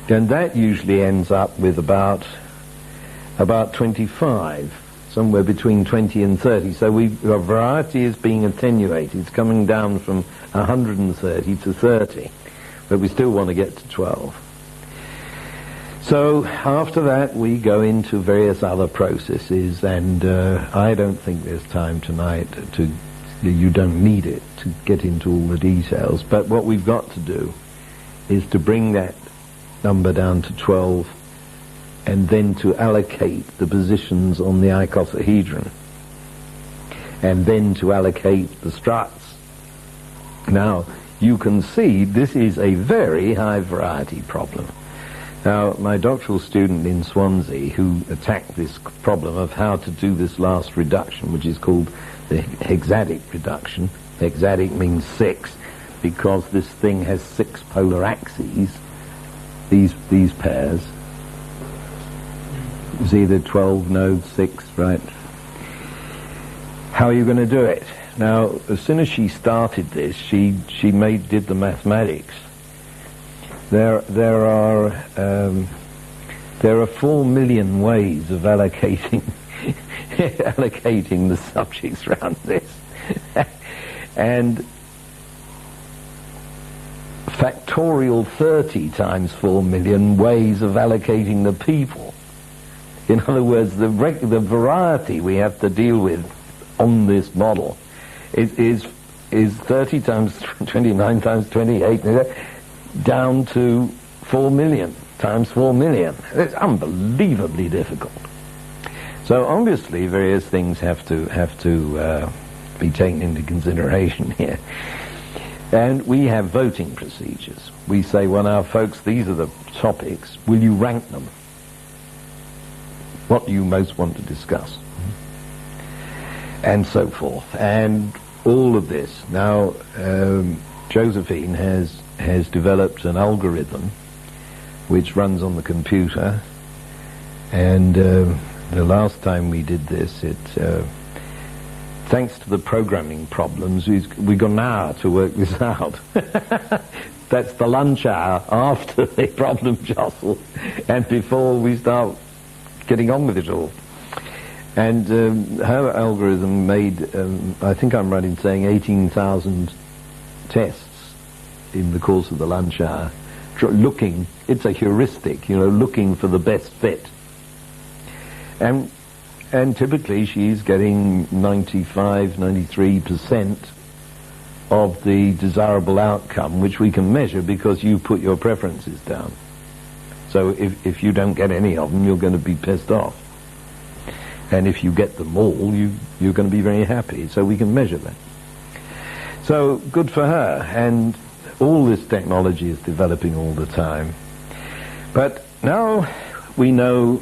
C: And that usually ends up with about 25, somewhere between 20 and 30. So our variety is being attenuated. It's coming down from 130 to 30, but we still want to get to 12. So after that, we go into various other processes, and I don't think there's time tonight you don't need it to get into all the details, but what we've got to do is to bring that number down to 12, and then to allocate the positions on the icosahedron, and then to allocate the struts. Now, you can see this is a very high variety problem. Now, my doctoral student in Swansea, who attacked this problem of how to do this last reduction, which is called the hexadic reduction. Hexadic means 6, because this thing has 6 polar axes, these pairs. You see the 12 nodes, 6, right? How are you going to do it? Now, as soon as she started this, she did the mathematics. There are 4 million ways of allocating the subjects around this, and factorial 30 times 4 million ways of allocating the people. In other words, the variety we have to deal with on this model is 30 times 29 times 28 down to 4 million times 4 million. It's unbelievably difficult. So obviously various things have to be taken into consideration here. And we have voting procedures. We say, well, now folks, these are the topics. Will you rank them? What do you most want to discuss? And so forth. And all of this. Now, Josephine has developed an algorithm which runs on the computer, and the last time we did this, thanks to the programming problems, we got an hour to work this out. That's the lunch hour after the problem jostle and before we start getting on with it all. And her algorithm made, I think I'm right in saying, 18,000 tests in the course of the lunch hour, looking, it's a heuristic, looking for the best fit. And typically she's getting 95, 93% of the desirable outcome, which we can measure because you put your preferences down. So if you don't get any of them, you're going to be pissed off. And if you get them all, you're going to be very happy. So we can measure that. So good for her. And all this technology is developing all the time. But now we know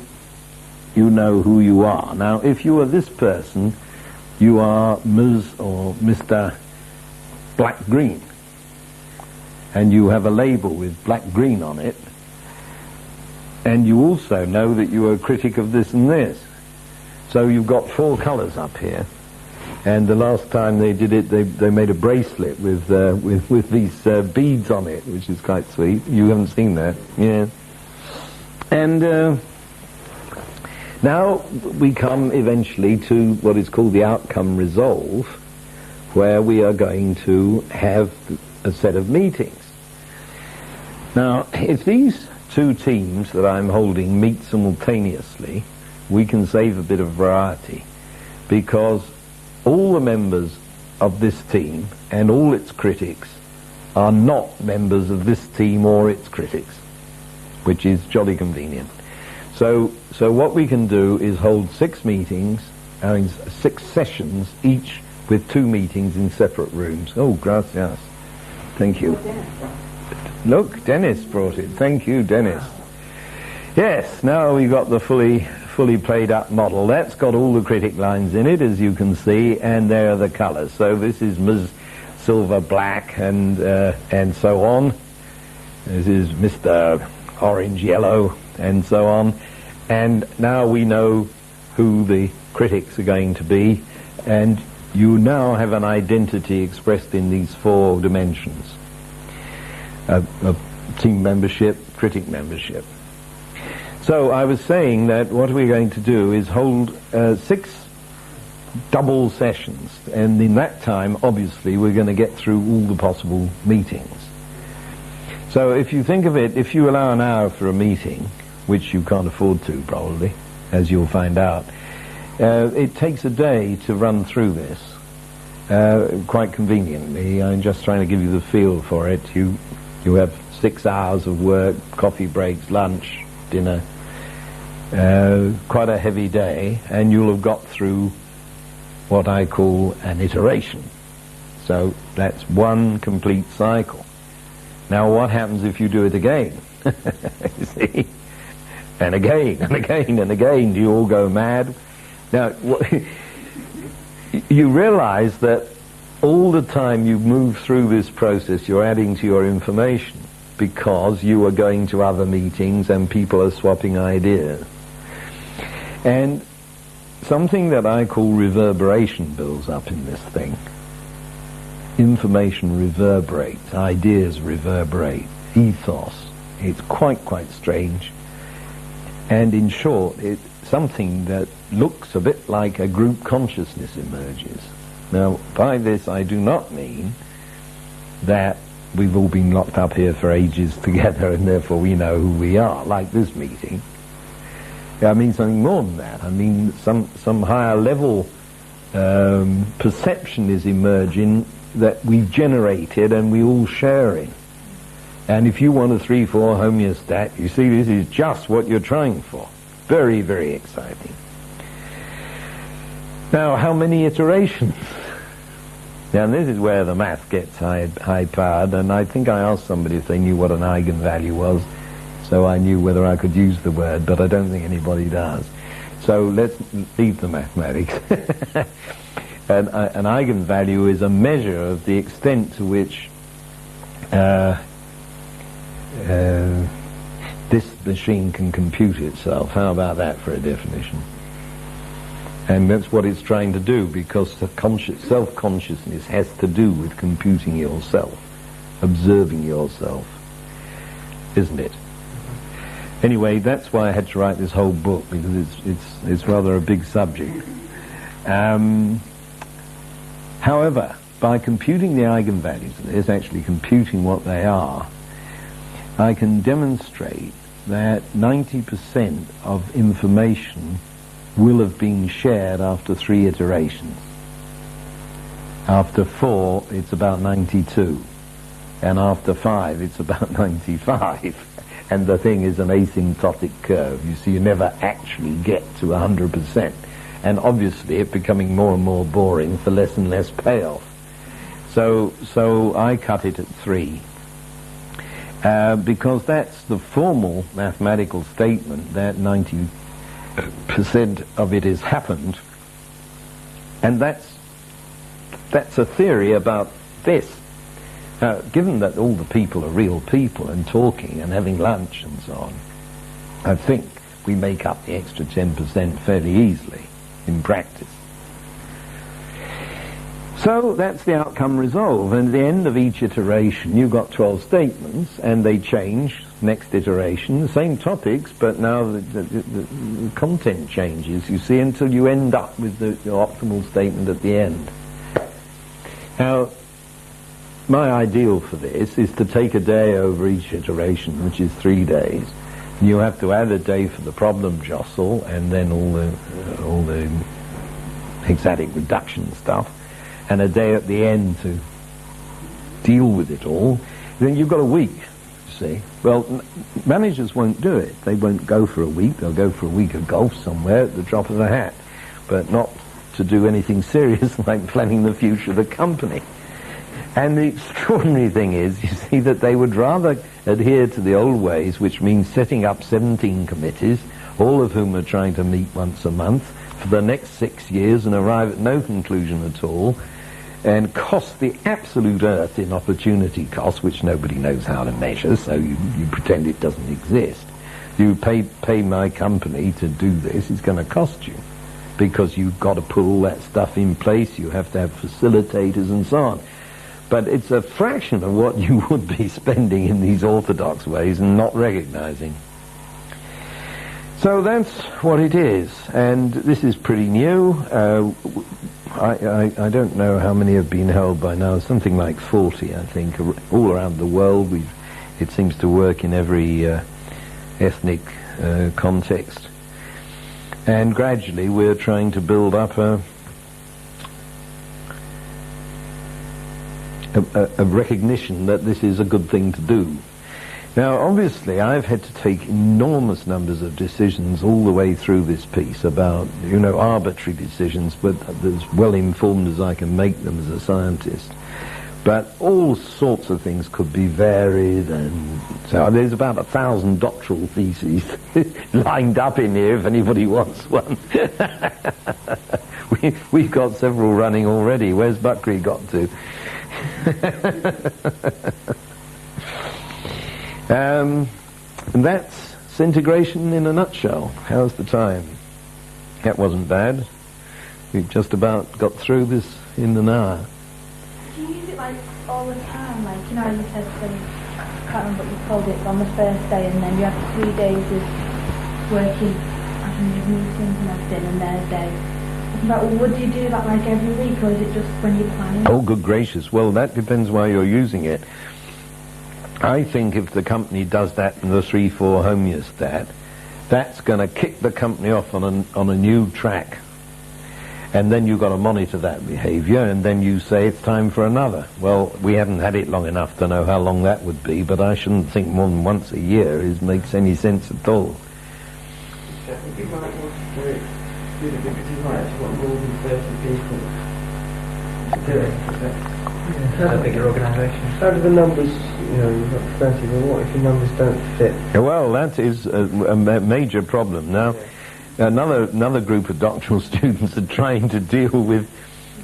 C: you know who you are. Now, if you are this person, you are Ms. or Mr. black-green. And you have a label with black-green on it. And you also know that you are a critic of this and this. So you've got 4 colours up here. And the last time they did it, they made a bracelet with these beads on it, which is quite sweet. You haven't seen that, yeah. And now we come eventually to what is called the outcome resolve, where we are going to have a set of meetings. Now, if these 2 teams that I'm holding meet simultaneously, we can save a bit of variety, because all the members of this team and all its critics are not members of this team or its critics, which is jolly convenient. So what we can do is hold 6 meetings, 6 sessions, each with 2 meetings in separate rooms. Oh, gracias. Thank you. Look, Dennis brought it. Thank you, Dennis. Yes, now we've got the fully played up model. That's got all the critic lines in it, as you can see, and there are the colours. So this is Ms. Silver Black and so on. This is Mr. Orange Yellow and so on. And now we know who the critics are going to be, and you now have an identity expressed in these 4 dimensions. A team membership, critic membership. So I was saying that what we're going to do is hold 6 double sessions, and in that time, obviously, we're going to get through all the possible meetings. So if you think of it, if you allow an hour for a meeting, which you can't afford to probably, as you'll find out, it takes a day to run through this, quite conveniently. I'm just trying to give you the feel for it. You have 6 hours of work, coffee breaks, lunch, dinner, quite a heavy day, and you'll have got through what I call an iteration. So that's 1 complete cycle. Now what happens if you do it again? You see? And again, and again, and again. Do you all go mad? Now, you realize that all the time you move through this process, you're adding to your information, because you are going to other meetings and people are swapping ideas. And something that I call reverberation builds up in this thing. Information reverberates, ideas reverberate, ethos. It's quite strange. And in short, it's something that looks a bit like a group consciousness emerges. Now, by this I do not mean that we've all been locked up here for ages together and therefore we know who we are, like this meeting. I mean something more than that. I mean some higher level perception is emerging that we've generated and we all share in. And if you want a 3-4 homeostat, you see this is just what you're trying for. Very, very exciting. Now, how many iterations? Now, this is where the math gets high-powered, and I think I asked somebody if they knew what an eigenvalue was, so I knew whether I could use the word, but I don't think anybody does. So let's leave the mathematics. An eigenvalue is a measure of the extent to which this machine can compute itself. How about that for a definition? And that's what it's trying to do, because the self-consciousness has to do with computing yourself, observing yourself, isn't it? Anyway, that's why I had to write this whole book, because it's rather a big subject. However, by computing the eigenvalues, it's actually computing what they are, I can demonstrate that 90% of information will have been shared after 3 iterations. After 4, it's about 92. And after 5, it's about 95. And the thing is an asymptotic curve. You see, you never actually get to 100%. And obviously, it's becoming more and more boring for less and less payoff. So I cut it at 3. Because that's the formal mathematical statement that 90% of it has happened, and that's a theory about this. Given that all the people are real people and talking and having lunch and so on, I think we make up the extra 10% fairly easily in practice. So that's the outcome resolve, and at the end of each iteration you've got 12 statements, and they change next iteration, the same topics, but now the content changes, you see, until you end up with the optimal statement at the end. Now, my ideal for this is to take a day over each iteration, which is 3 days. You have to add a day for the problem jostle, and then all the hexatic reduction stuff, and a day at the end to deal with it all. Then you've got a week, you see. Well, managers won't do it. They won't go for a week. They'll go for a week of golf somewhere at the drop of a hat, but not to do anything serious like planning the future of the company. And the extraordinary thing is, you see, that they would rather adhere to the old ways, which means setting up 17 committees, all of whom are trying to meet once a month, for the next 6 years and arrive at no conclusion at all, and cost the absolute earth in opportunity cost, which nobody knows how to measure, so you pretend it doesn't exist. You pay my company to do this, it's going to cost you, because you've got to put all that stuff in place, you have to have facilitators and so on. But it's a fraction of what you would be spending in these orthodox ways and not recognizing. So that's what it is, and this is pretty new. I don't know how many have been held by now, something like 40, I think, all around the world. It seems to work in every ethnic context. And gradually we're trying to build up a recognition that this is a good thing to do. Now, obviously, I've had to take enormous numbers of decisions all the way through this piece about, arbitrary decisions, but as well informed as I can make them as a scientist. But all sorts of things could be varied, and so there's about 1,000 doctoral theses lined up in here if anybody wants one. We've got several running already. Where's Buckley got to? And that's Syntigration in a nutshell. How's the time? That wasn't bad. We've just about got through this in an hour.
H: Do you use it all the time? How you said, I can't remember what you called it, on the first day, and then you have 3 days of working, having your meetings and everything, and then a day. Would you do that every week, or is it just when you're planning?
C: Oh, good gracious. Well, that depends why you're using it. I think if the company does that in the 3-4 homeostat, that's going to kick the company off on a new track. And then you've got to monitor that behavior, and then you say it's time for another. Well, we haven't had it long enough to know how long that would be, but I shouldn't think more than once a year makes any sense at all.
E: I think you might want to do it, because you might actually want more than 30 people to do it. A bigger organisation. How do the numbers, not 30, but what if your numbers don't fit?
C: Well, that is a major problem. Now, another group of doctoral students are trying to deal with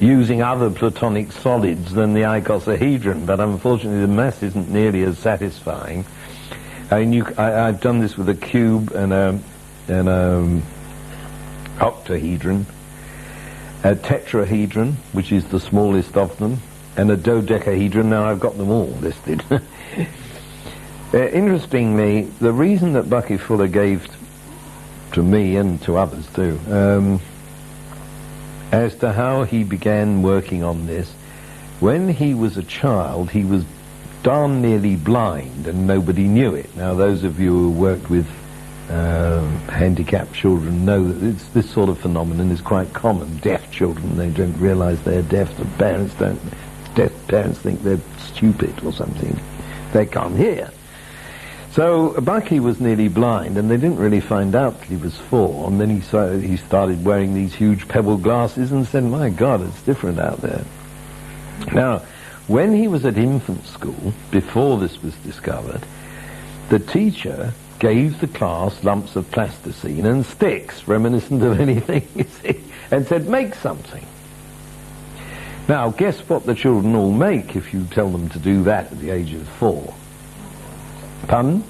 C: using other platonic solids than the icosahedron, but unfortunately the mass isn't nearly as satisfying. I've done this with a cube and an octahedron, a tetrahedron, which is the smallest of them, and a dodecahedron. Now I've got them all listed. Interestingly, the reason that Bucky Fuller gave to me and to others too, as to how he began working on this, when he was a child he was darn nearly blind and nobody knew it. Now those of you who worked with handicapped children know that this sort of phenomenon is quite common. Deaf children, they don't realise they're deaf. The parents don't. Deaf parents think they're stupid or something. They can't hear. So Bucky was nearly blind, and they didn't really find out till he was 4. And then he started wearing these huge pebble glasses and said, "My God, it's different out there." Now, when he was at infant school, before this was discovered, the teacher gave the class lumps of plasticine and sticks, reminiscent of anything, you see, and said, "Make something." Now, guess what the children all make if you tell them to do that at the age of 4? Pardon?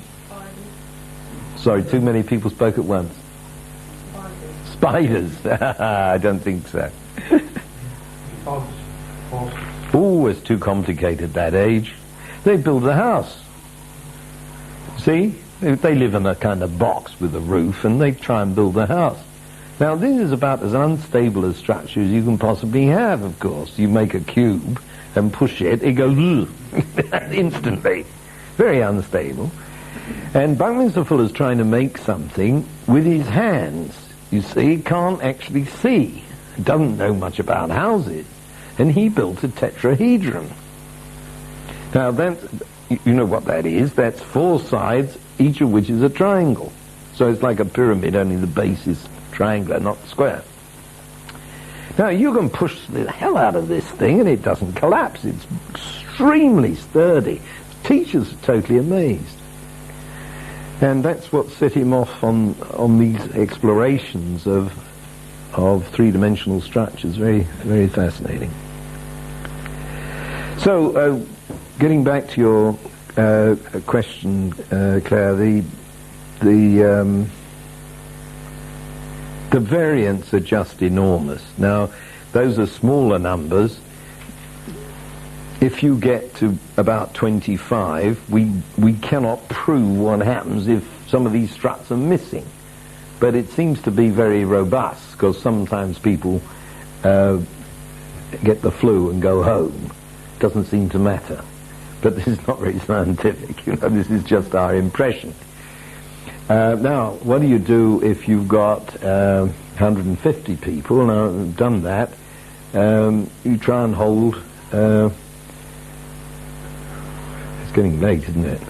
C: Sorry, too many people spoke at once. Spiders. I don't think so. Oh, it's too complicated at that age. They build a house. See? They live in a kind of box with a roof and they try and build a house. Now, this is about as unstable a structure as you can possibly have, of course. You make a cube and push it, it goes instantly. Very unstable. And Buckminster Fuller's trying to make something with his hands. You see, he can't actually see. Doesn't know much about houses. And he built a tetrahedron. Now, you know what that is. That's 4 sides, each of which is a triangle. So it's like a pyramid, only the base is triangular, not square. Now, you can push the hell out of this thing and it doesn't collapse. It's extremely sturdy. The teachers are totally amazed. And that's what set him off on these explorations of three-dimensional structures. Very, very fascinating. So, getting back to your question, Claire, the variants are just enormous. Now, those are smaller numbers. If you get to about 25, we cannot prove what happens if some of these struts are missing. But it seems to be very robust, because sometimes people get the flu and go home. Doesn't seem to matter. But this is not very scientific, you know, this is just our impression. Now, what do you do if you've got 150 people? Now, we've done that. You try and hold... it's getting late, isn't it?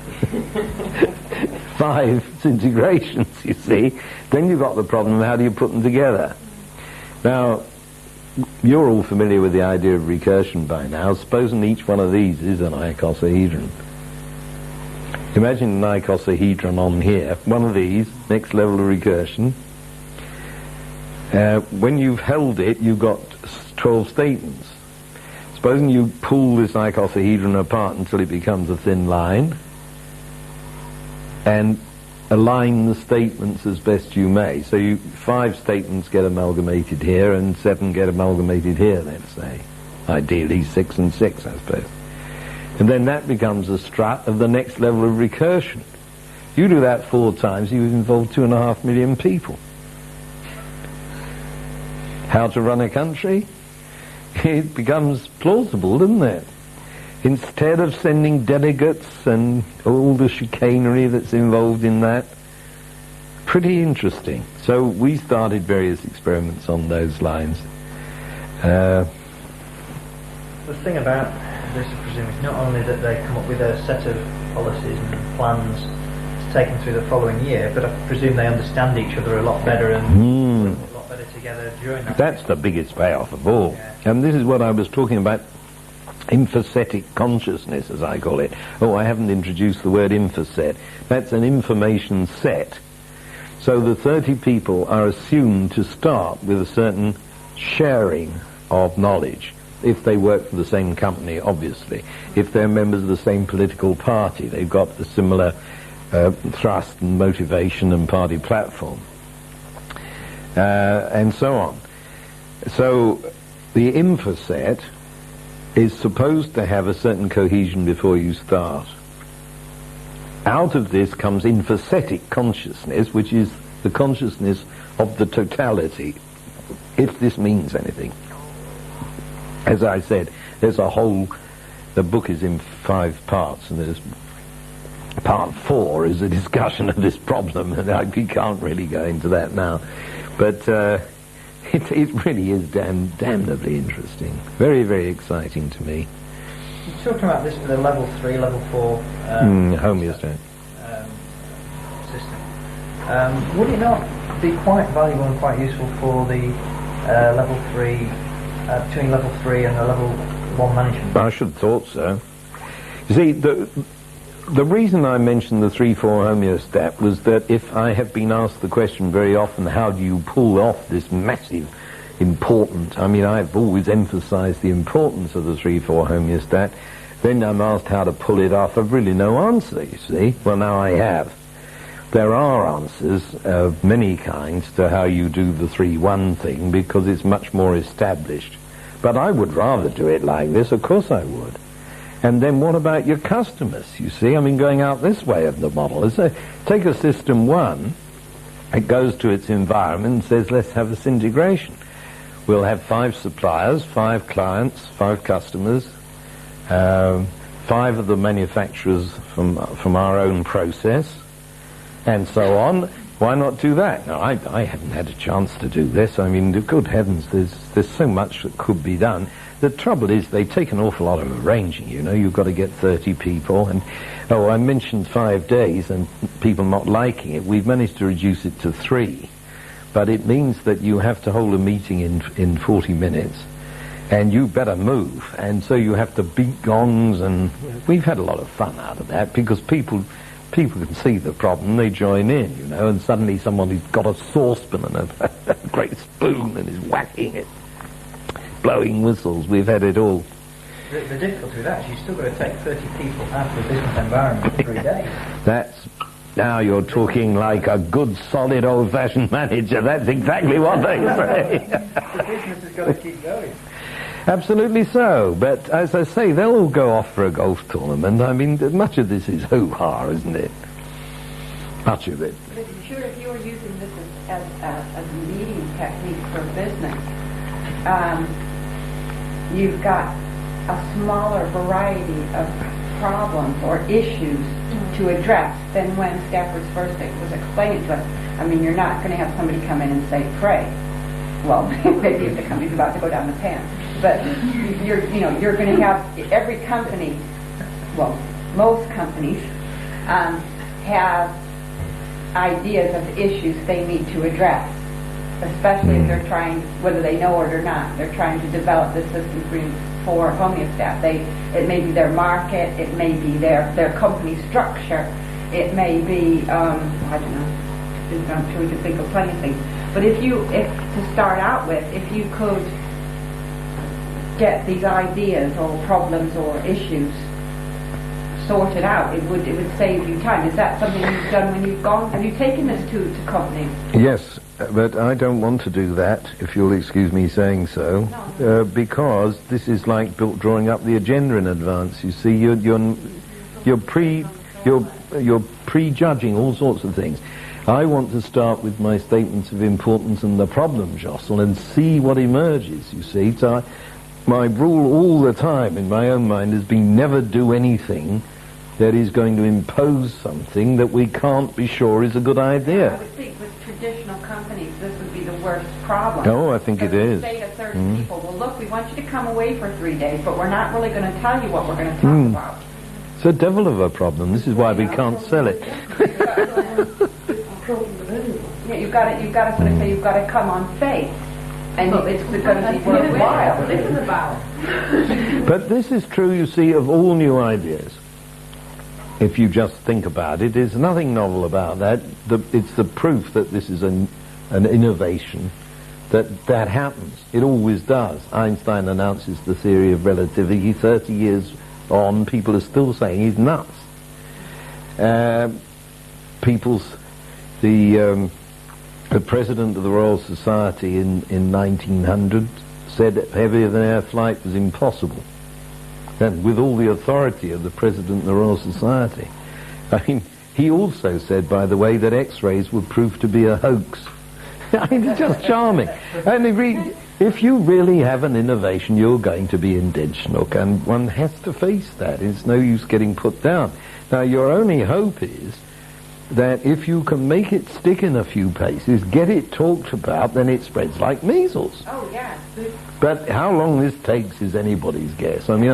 C: 5 syntigrations, you see. Then you've got the problem of how do you put them together. Now, you're all familiar with the idea of recursion by now. Supposing each one of these is an icosahedron. Imagine an icosahedron on here, one of these, next level of recursion. When you've held it, you've got 12 statements. Supposing you pull this icosahedron apart until it becomes a thin line, and align the statements as best you may. So 5 statements get amalgamated here, and 7 get amalgamated here, let's say. Ideally 6 and 6, I suppose. And then that becomes a strut of the next level of recursion. You do that 4 times, you involve 2.5 million people. How to run a country? It becomes plausible, doesn't it? Instead of sending delegates and all the chicanery that's involved in that. Pretty interesting. So we started various experiments on those lines.
E: The thing about this, I presume, is not only that they come up with a set of policies and plans to take them through the following year, but I presume they understand each other a lot better and work a lot better together during that.
C: That's the biggest payoff of all. Yeah. And this is what I was talking about. Infosetic consciousness, as I call it. Oh, I haven't introduced the word infoset. That's an information set. So the 30 people are assumed to start with a certain sharing of knowledge. If they work for the same company, obviously. If they're members of the same political party, they've got the similar thrust and motivation and party platform. And so on. So the infoset is supposed to have a certain cohesion before you start. Out of this comes infosetic consciousness, which is the consciousness of the totality, if this means anything. As I said, there's the book is in 5 parts, and there's part 4 is a discussion of this problem, and we can't really go into that now. But it really is damnably interesting. Very, very exciting to me.
E: You're talking about this for the level 3, level 4
C: homeostatic
E: system. Would it not be quite valuable and quite useful for the level 3, between level 3 and the level 1 management?
C: I should have thought so. You see, the reason I mentioned the 3-4 homeostat was that if I have been asked the question very often, how do you pull off this massive important. I mean, I've always emphasized the importance of the 3-4 homeostat. Then I'm asked how to pull it off. I've really no answer, you see. Well, now I have. There are answers of many kinds to how you do the 3-1 thing, because it's much more established. But I would rather do it like this, of course I would. And then what about your customers, you see? I mean, going out this way of the model. Take a system 1, it goes to its environment and says, let's have a syntigration. We'll have 5 suppliers, 5 clients, 5 customers, 5 of the manufacturers from our own process, and so on. Why not do that? Now, I haven't had a chance to do this. I mean, good heavens, there's so much that could be done. The trouble is they take an awful lot of arranging, you know. You've got to get 30 people, and I mentioned 5 days and people not liking it. We've managed to reduce it to 3, but it means that you have to hold a meeting in 40 minutes, and you better move, and so you have to beat gongs, and we've had a lot of fun out of that, because people can see the problem, they join in, you know, and suddenly somebody's got a saucepan and a great spoon and is whacking it, blowing whistles. We've had it all.
E: The difficulty with that is you've still got to take 30 people out of a business environment for 3 days.
C: Now you're talking like a good, solid, old-fashioned manager. That's exactly what they say.
E: The business has got to keep going.
C: Absolutely so, but as I say, they'll all go off for a golf tournament. I mean, much of this is hoo-ha, isn't it? Much of it.
F: But sure, if you were using this as a meeting technique for business, you've got a smaller variety of problems or issues to address than when Stafford's first was explained to us. I mean, you're not going to have somebody come in and say, pray. Well, maybe if the company's about to go down the pan. But you're going to have every company, well, most companies have ideas of issues they need to address, especially if they're trying, whether they know it or not, they're trying to develop this system for homeostat. It may be their market, it may be their company structure, it may be, I don't know, I'm sure we could think of plenty of things. But if to start out with, if you could get these ideas or problems or issues sorted out, it would save you time. Is that something you've done when you've gone? Have you taken this to companies?
C: Yes, but I don't want to do that, if you'll excuse me saying so, because this is like drawing up the agenda in advance. You see, you're prejudging all sorts of things. I want to start with my statements of importance and the problem jostle and see what emerges, you see. So my rule all the time in my own mind has been never do anything that is going to impose something that we can't be sure is a good idea.
F: I would think with traditional companies this would be the worst problem.
C: Oh, I think it is.
F: Say to certain people, well look, we want you to come away for 3 days, but we're not really going to tell you what we're going to talk about.
C: It's a devil of a problem. This is why we can't sell it.
F: Yeah, you've got to sort of say you've got to come on faith, and it's going to be worthwhile. This is about.
C: But this is true, you see, of all new ideas. If you just think about it, there's nothing novel about that. It's the proof that this is an innovation, that happens. It always does. Einstein announces the theory of relativity. 30 years on, people are still saying he's nuts. The president of the Royal Society in 1900 said heavier than air flight was impossible. And with all the authority of the president of the Royal Society. I mean, he also said, by the way, that X-rays would prove to be a hoax. I mean, it's just charming. And if you really have an innovation, you're going to be intentional, and one has to face that. It's no use getting put down. Now, your only hope is that if you can make it stick in a few places, get it talked about, then it spreads like measles.
F: Oh, yeah.
C: But how long this takes is anybody's guess. I mean,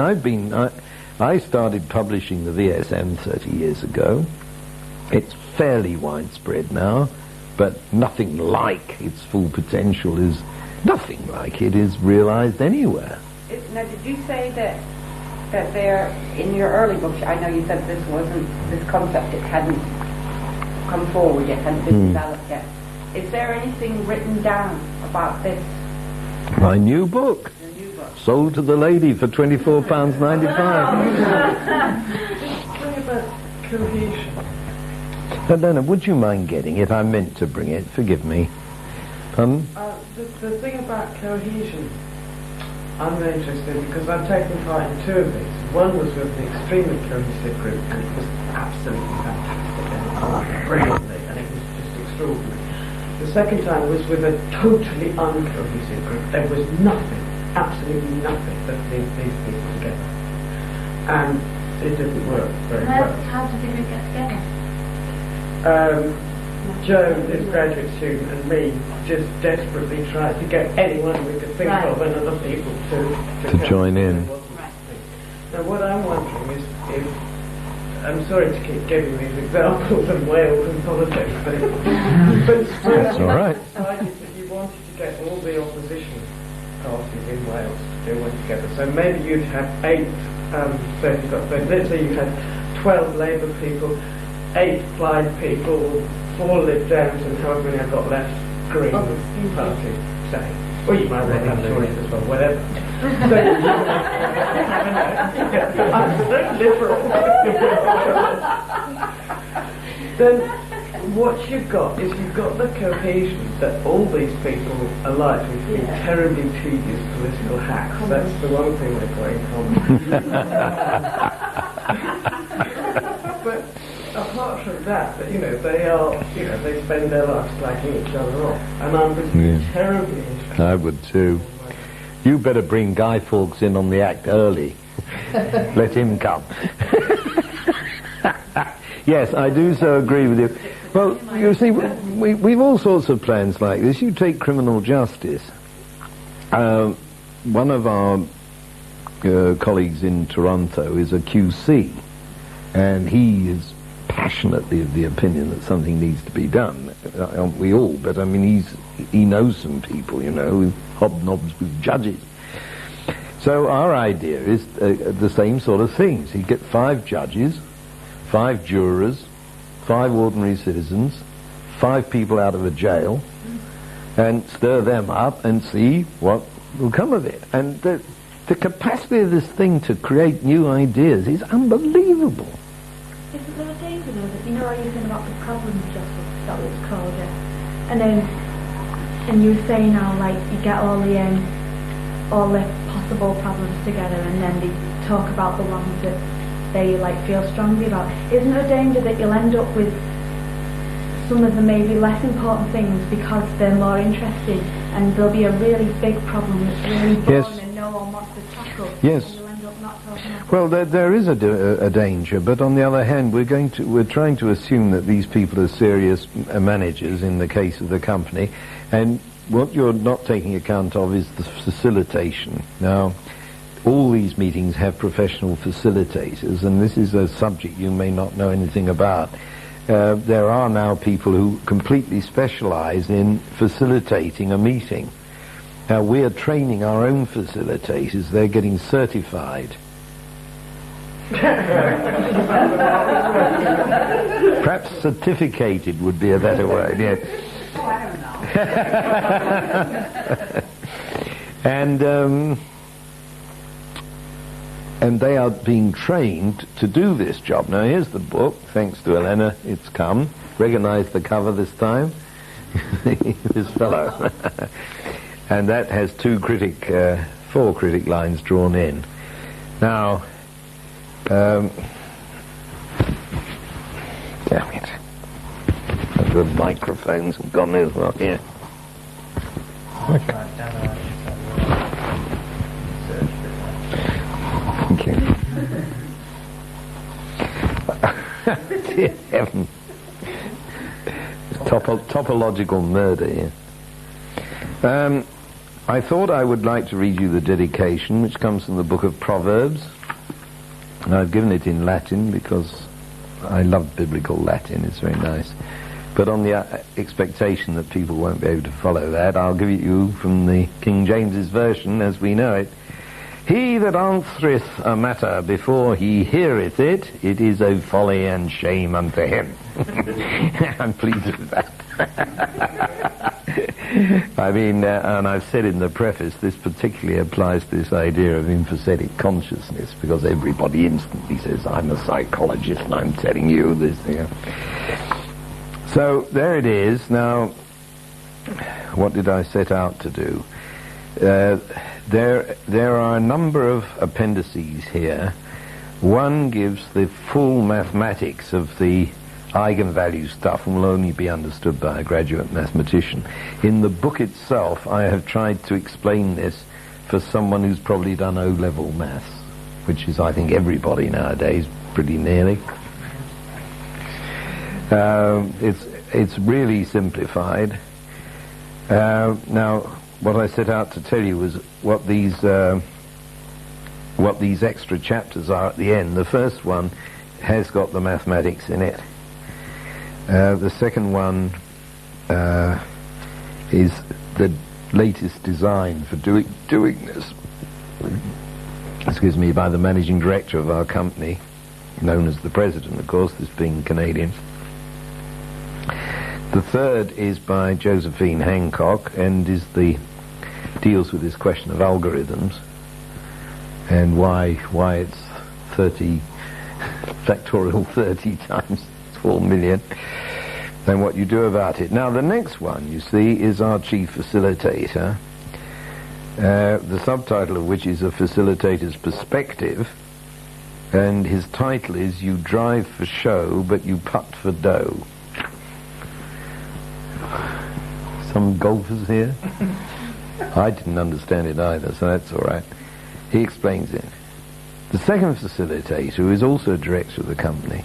C: I started publishing the VSM 30 years ago. It's fairly widespread now, but nothing like its full potential is realized anywhere.
F: Now, did you say that there, in your early books, I know you said this concept, it hadn't come forward yet, hadn't been developed yet. Is there anything written down about this
C: My new book. Sold to the lady for £24.95.
E: Bring about cohesion.
C: Helena, would you mind getting it? I meant to bring it. Forgive me. Pardon?
E: The thing about cohesion, I'm very interested because I've taken part in two of these. One was with the extremely cohesive group, and it was absolutely fantastic and brilliantly, and it was just extraordinary. The second time was with a totally uncohesive group. There was nothing, absolutely nothing that these people together. And it didn't work very well.
H: How did the group get together?
E: Joe, this graduate student, and me just desperately tried to get anyone we could think of and other people to
C: join in.
E: Now what I'm wondering is if, I'm sorry to keep giving these examples of Wales and politics, but
C: That's all right.
E: you decided that you wanted to get all the opposition parties in Wales to do one together. So maybe you'd have 8, let's say you had 12 Labour people, 8 Plaid people, 4 Lib Dems, and however many I've got left, Green Party, say. Or you might have Tories as well, whatever. So, I'm so liberal. Then what you've got is you've got the cohesion that all these people are likely to be terribly tedious political hacks. That's the one thing they've got in common. But apart from that, they are, they spend their lives slagging each other off. And I'm terribly interested.
C: I would too. You better bring Guy Fawkes in on the act early. Let him come. Yes, I do so agree with you. Well, you see, we've all sorts of plans like this. You take criminal justice. One of our colleagues in Toronto is a QC, and he is passionately of the opinion that something needs to be done. Aren't we all? But I mean, he knows some people, who hobnobs with judges. So our idea is the same sort of things. You get 5 judges, 5 jurors, 5 ordinary citizens, 5 people out of a jail, and stir them up and see what will come of it. And the capacity of this thing to create new ideas is unbelievable.
H: Isn't there a danger though that, how you think about the problem justice, that was called, yeah? And you were saying how, you get all the possible problems together, and then they talk about the ones that they feel strongly about. Isn't there a danger that you'll end up with some of the maybe less important things because they're more interested, and there'll be a really big problem that's really born and no one wants to tackle?
C: Yes.
H: And you'll end up not talking about
C: Well, there is a danger, but on the other hand, we're trying to assume that these people are serious managers in the case of the company, and what you're not taking account of is the facilitation. Now, all these meetings have professional facilitators, and this is a subject you may not know anything about. There are now people who completely specialize in facilitating a meeting. Now, we are training our own facilitators. They're getting certified. Perhaps certificated would be a better word, yes.
D: Oh, I don't know.
C: And they are being trained to do this job. Now, here's the book. Thanks to Elena, it's come. Recognize the cover this time? This fellow. And that has 4 critic lines drawn in. Now, damn it. The microphones have gone as well here. Okay. Thank you. Dear heaven. Topological murder here. I thought I would like to read you the dedication, which comes from the book of Proverbs. And I've given it in Latin because I love biblical Latin. It's very nice. But on the expectation that people won't be able to follow that, I'll give it you from the King James's version as we know it. He that answereth a matter before he heareth it, it is a folly and shame unto him. I'm pleased with that. I mean, and I've said in the preface, this particularly applies to this idea of empathetic consciousness, because everybody instantly says, I'm a psychologist and I'm telling you this thing. So there it is. Now, what did I set out to do? There are a number of appendices here. One gives the full mathematics of the eigenvalue stuff and will only be understood by a graduate mathematician. In the book itself, I have tried to explain this for someone who's probably done O-level maths, which is, I think, everybody nowadays, pretty nearly. It's really simplified. Now, what I set out to tell you was what these extra chapters are at the end. The first one has got the mathematics in it. The second one is the latest design for doing this. Excuse me, by the managing director of our company, known as the president, of course, this being Canadian. The third is by Josephine Hancock and deals with this question of algorithms and why it's 30 factorial 30 times 4 million and what you do about it. Now the next one, you see, is our chief facilitator, the subtitle of which is A Facilitator's Perspective, and his title is You Drive for Show but You Putt for Dough. Some golfers here? I didn't understand it either, so that's all right. He explains it. The second facilitator, who is also director of the company,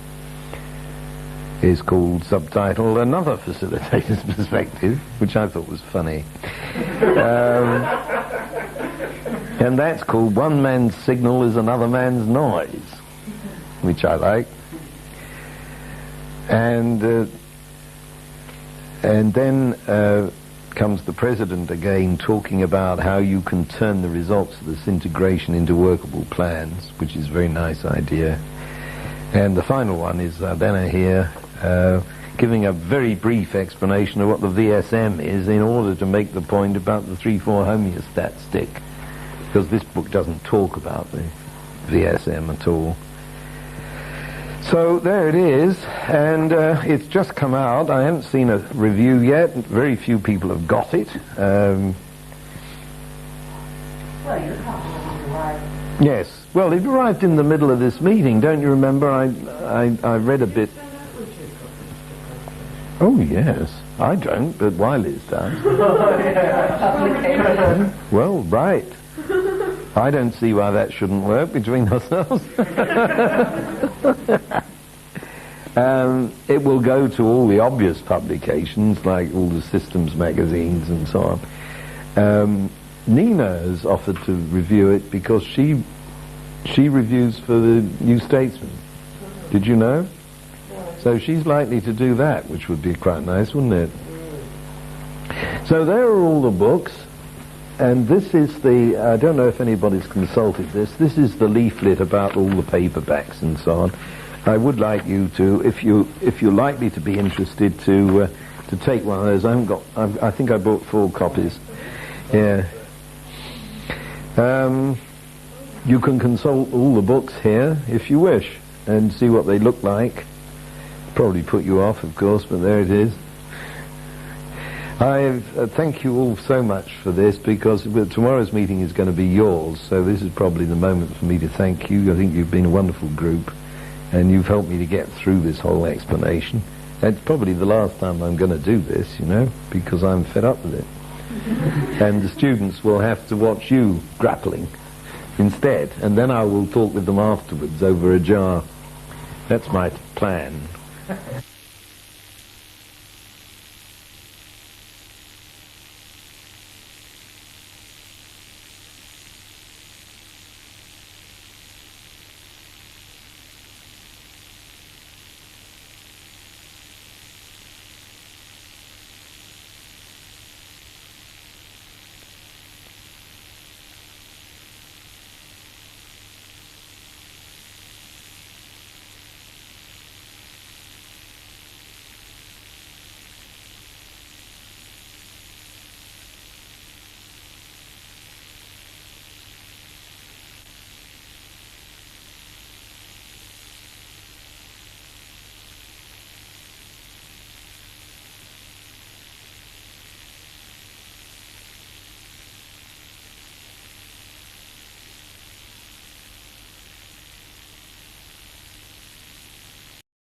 C: is called, subtitled, Another Facilitator's Perspective, which I thought was funny. And that's called One Man's Signal is Another Man's Noise, which I like. And then comes the president again, talking about how you can turn the results of this Syntigration into workable plans, which is a very nice idea. And the final one is Ardena here, giving a very brief explanation of what the VSM is in order to make the point about the 3-4 homeostat stick, because this book doesn't talk about the VSM at all. So there it is, and it's just come out. I haven't seen a review yet. Very few people have got it. Yes. Well, it arrived in the middle of this meeting. Don't you remember? I read a bit. Oh yes, I don't, but Wiley's does. Well, right. I don't see why that shouldn't work between ourselves. It will go to all the obvious publications, like all the systems magazines and so on. Nina has offered to review it because she reviews for the New Statesman. Did you know? So she's likely to do that, which would be quite nice, wouldn't it? So there are all the books. And this is the, I don't know if anybody's consulted this is the leaflet about all the paperbacks and so on. I would like you to, if you're likely to be interested, to take one of those. I think I bought 4 copies. Yeah. You can consult all the books here if you wish and see what they look like. Probably put you off, of course, but there it is. I thank you all so much for this, because tomorrow's meeting is going to be yours, so this is probably the moment for me to thank you. I think you've been a wonderful group, and you've helped me to get through this whole explanation. It's probably the last time I'm going to do this, you know, because I'm fed up with it. And the students will have to watch you grappling instead, and then I will talk with them afterwards over a jar. That's my plan.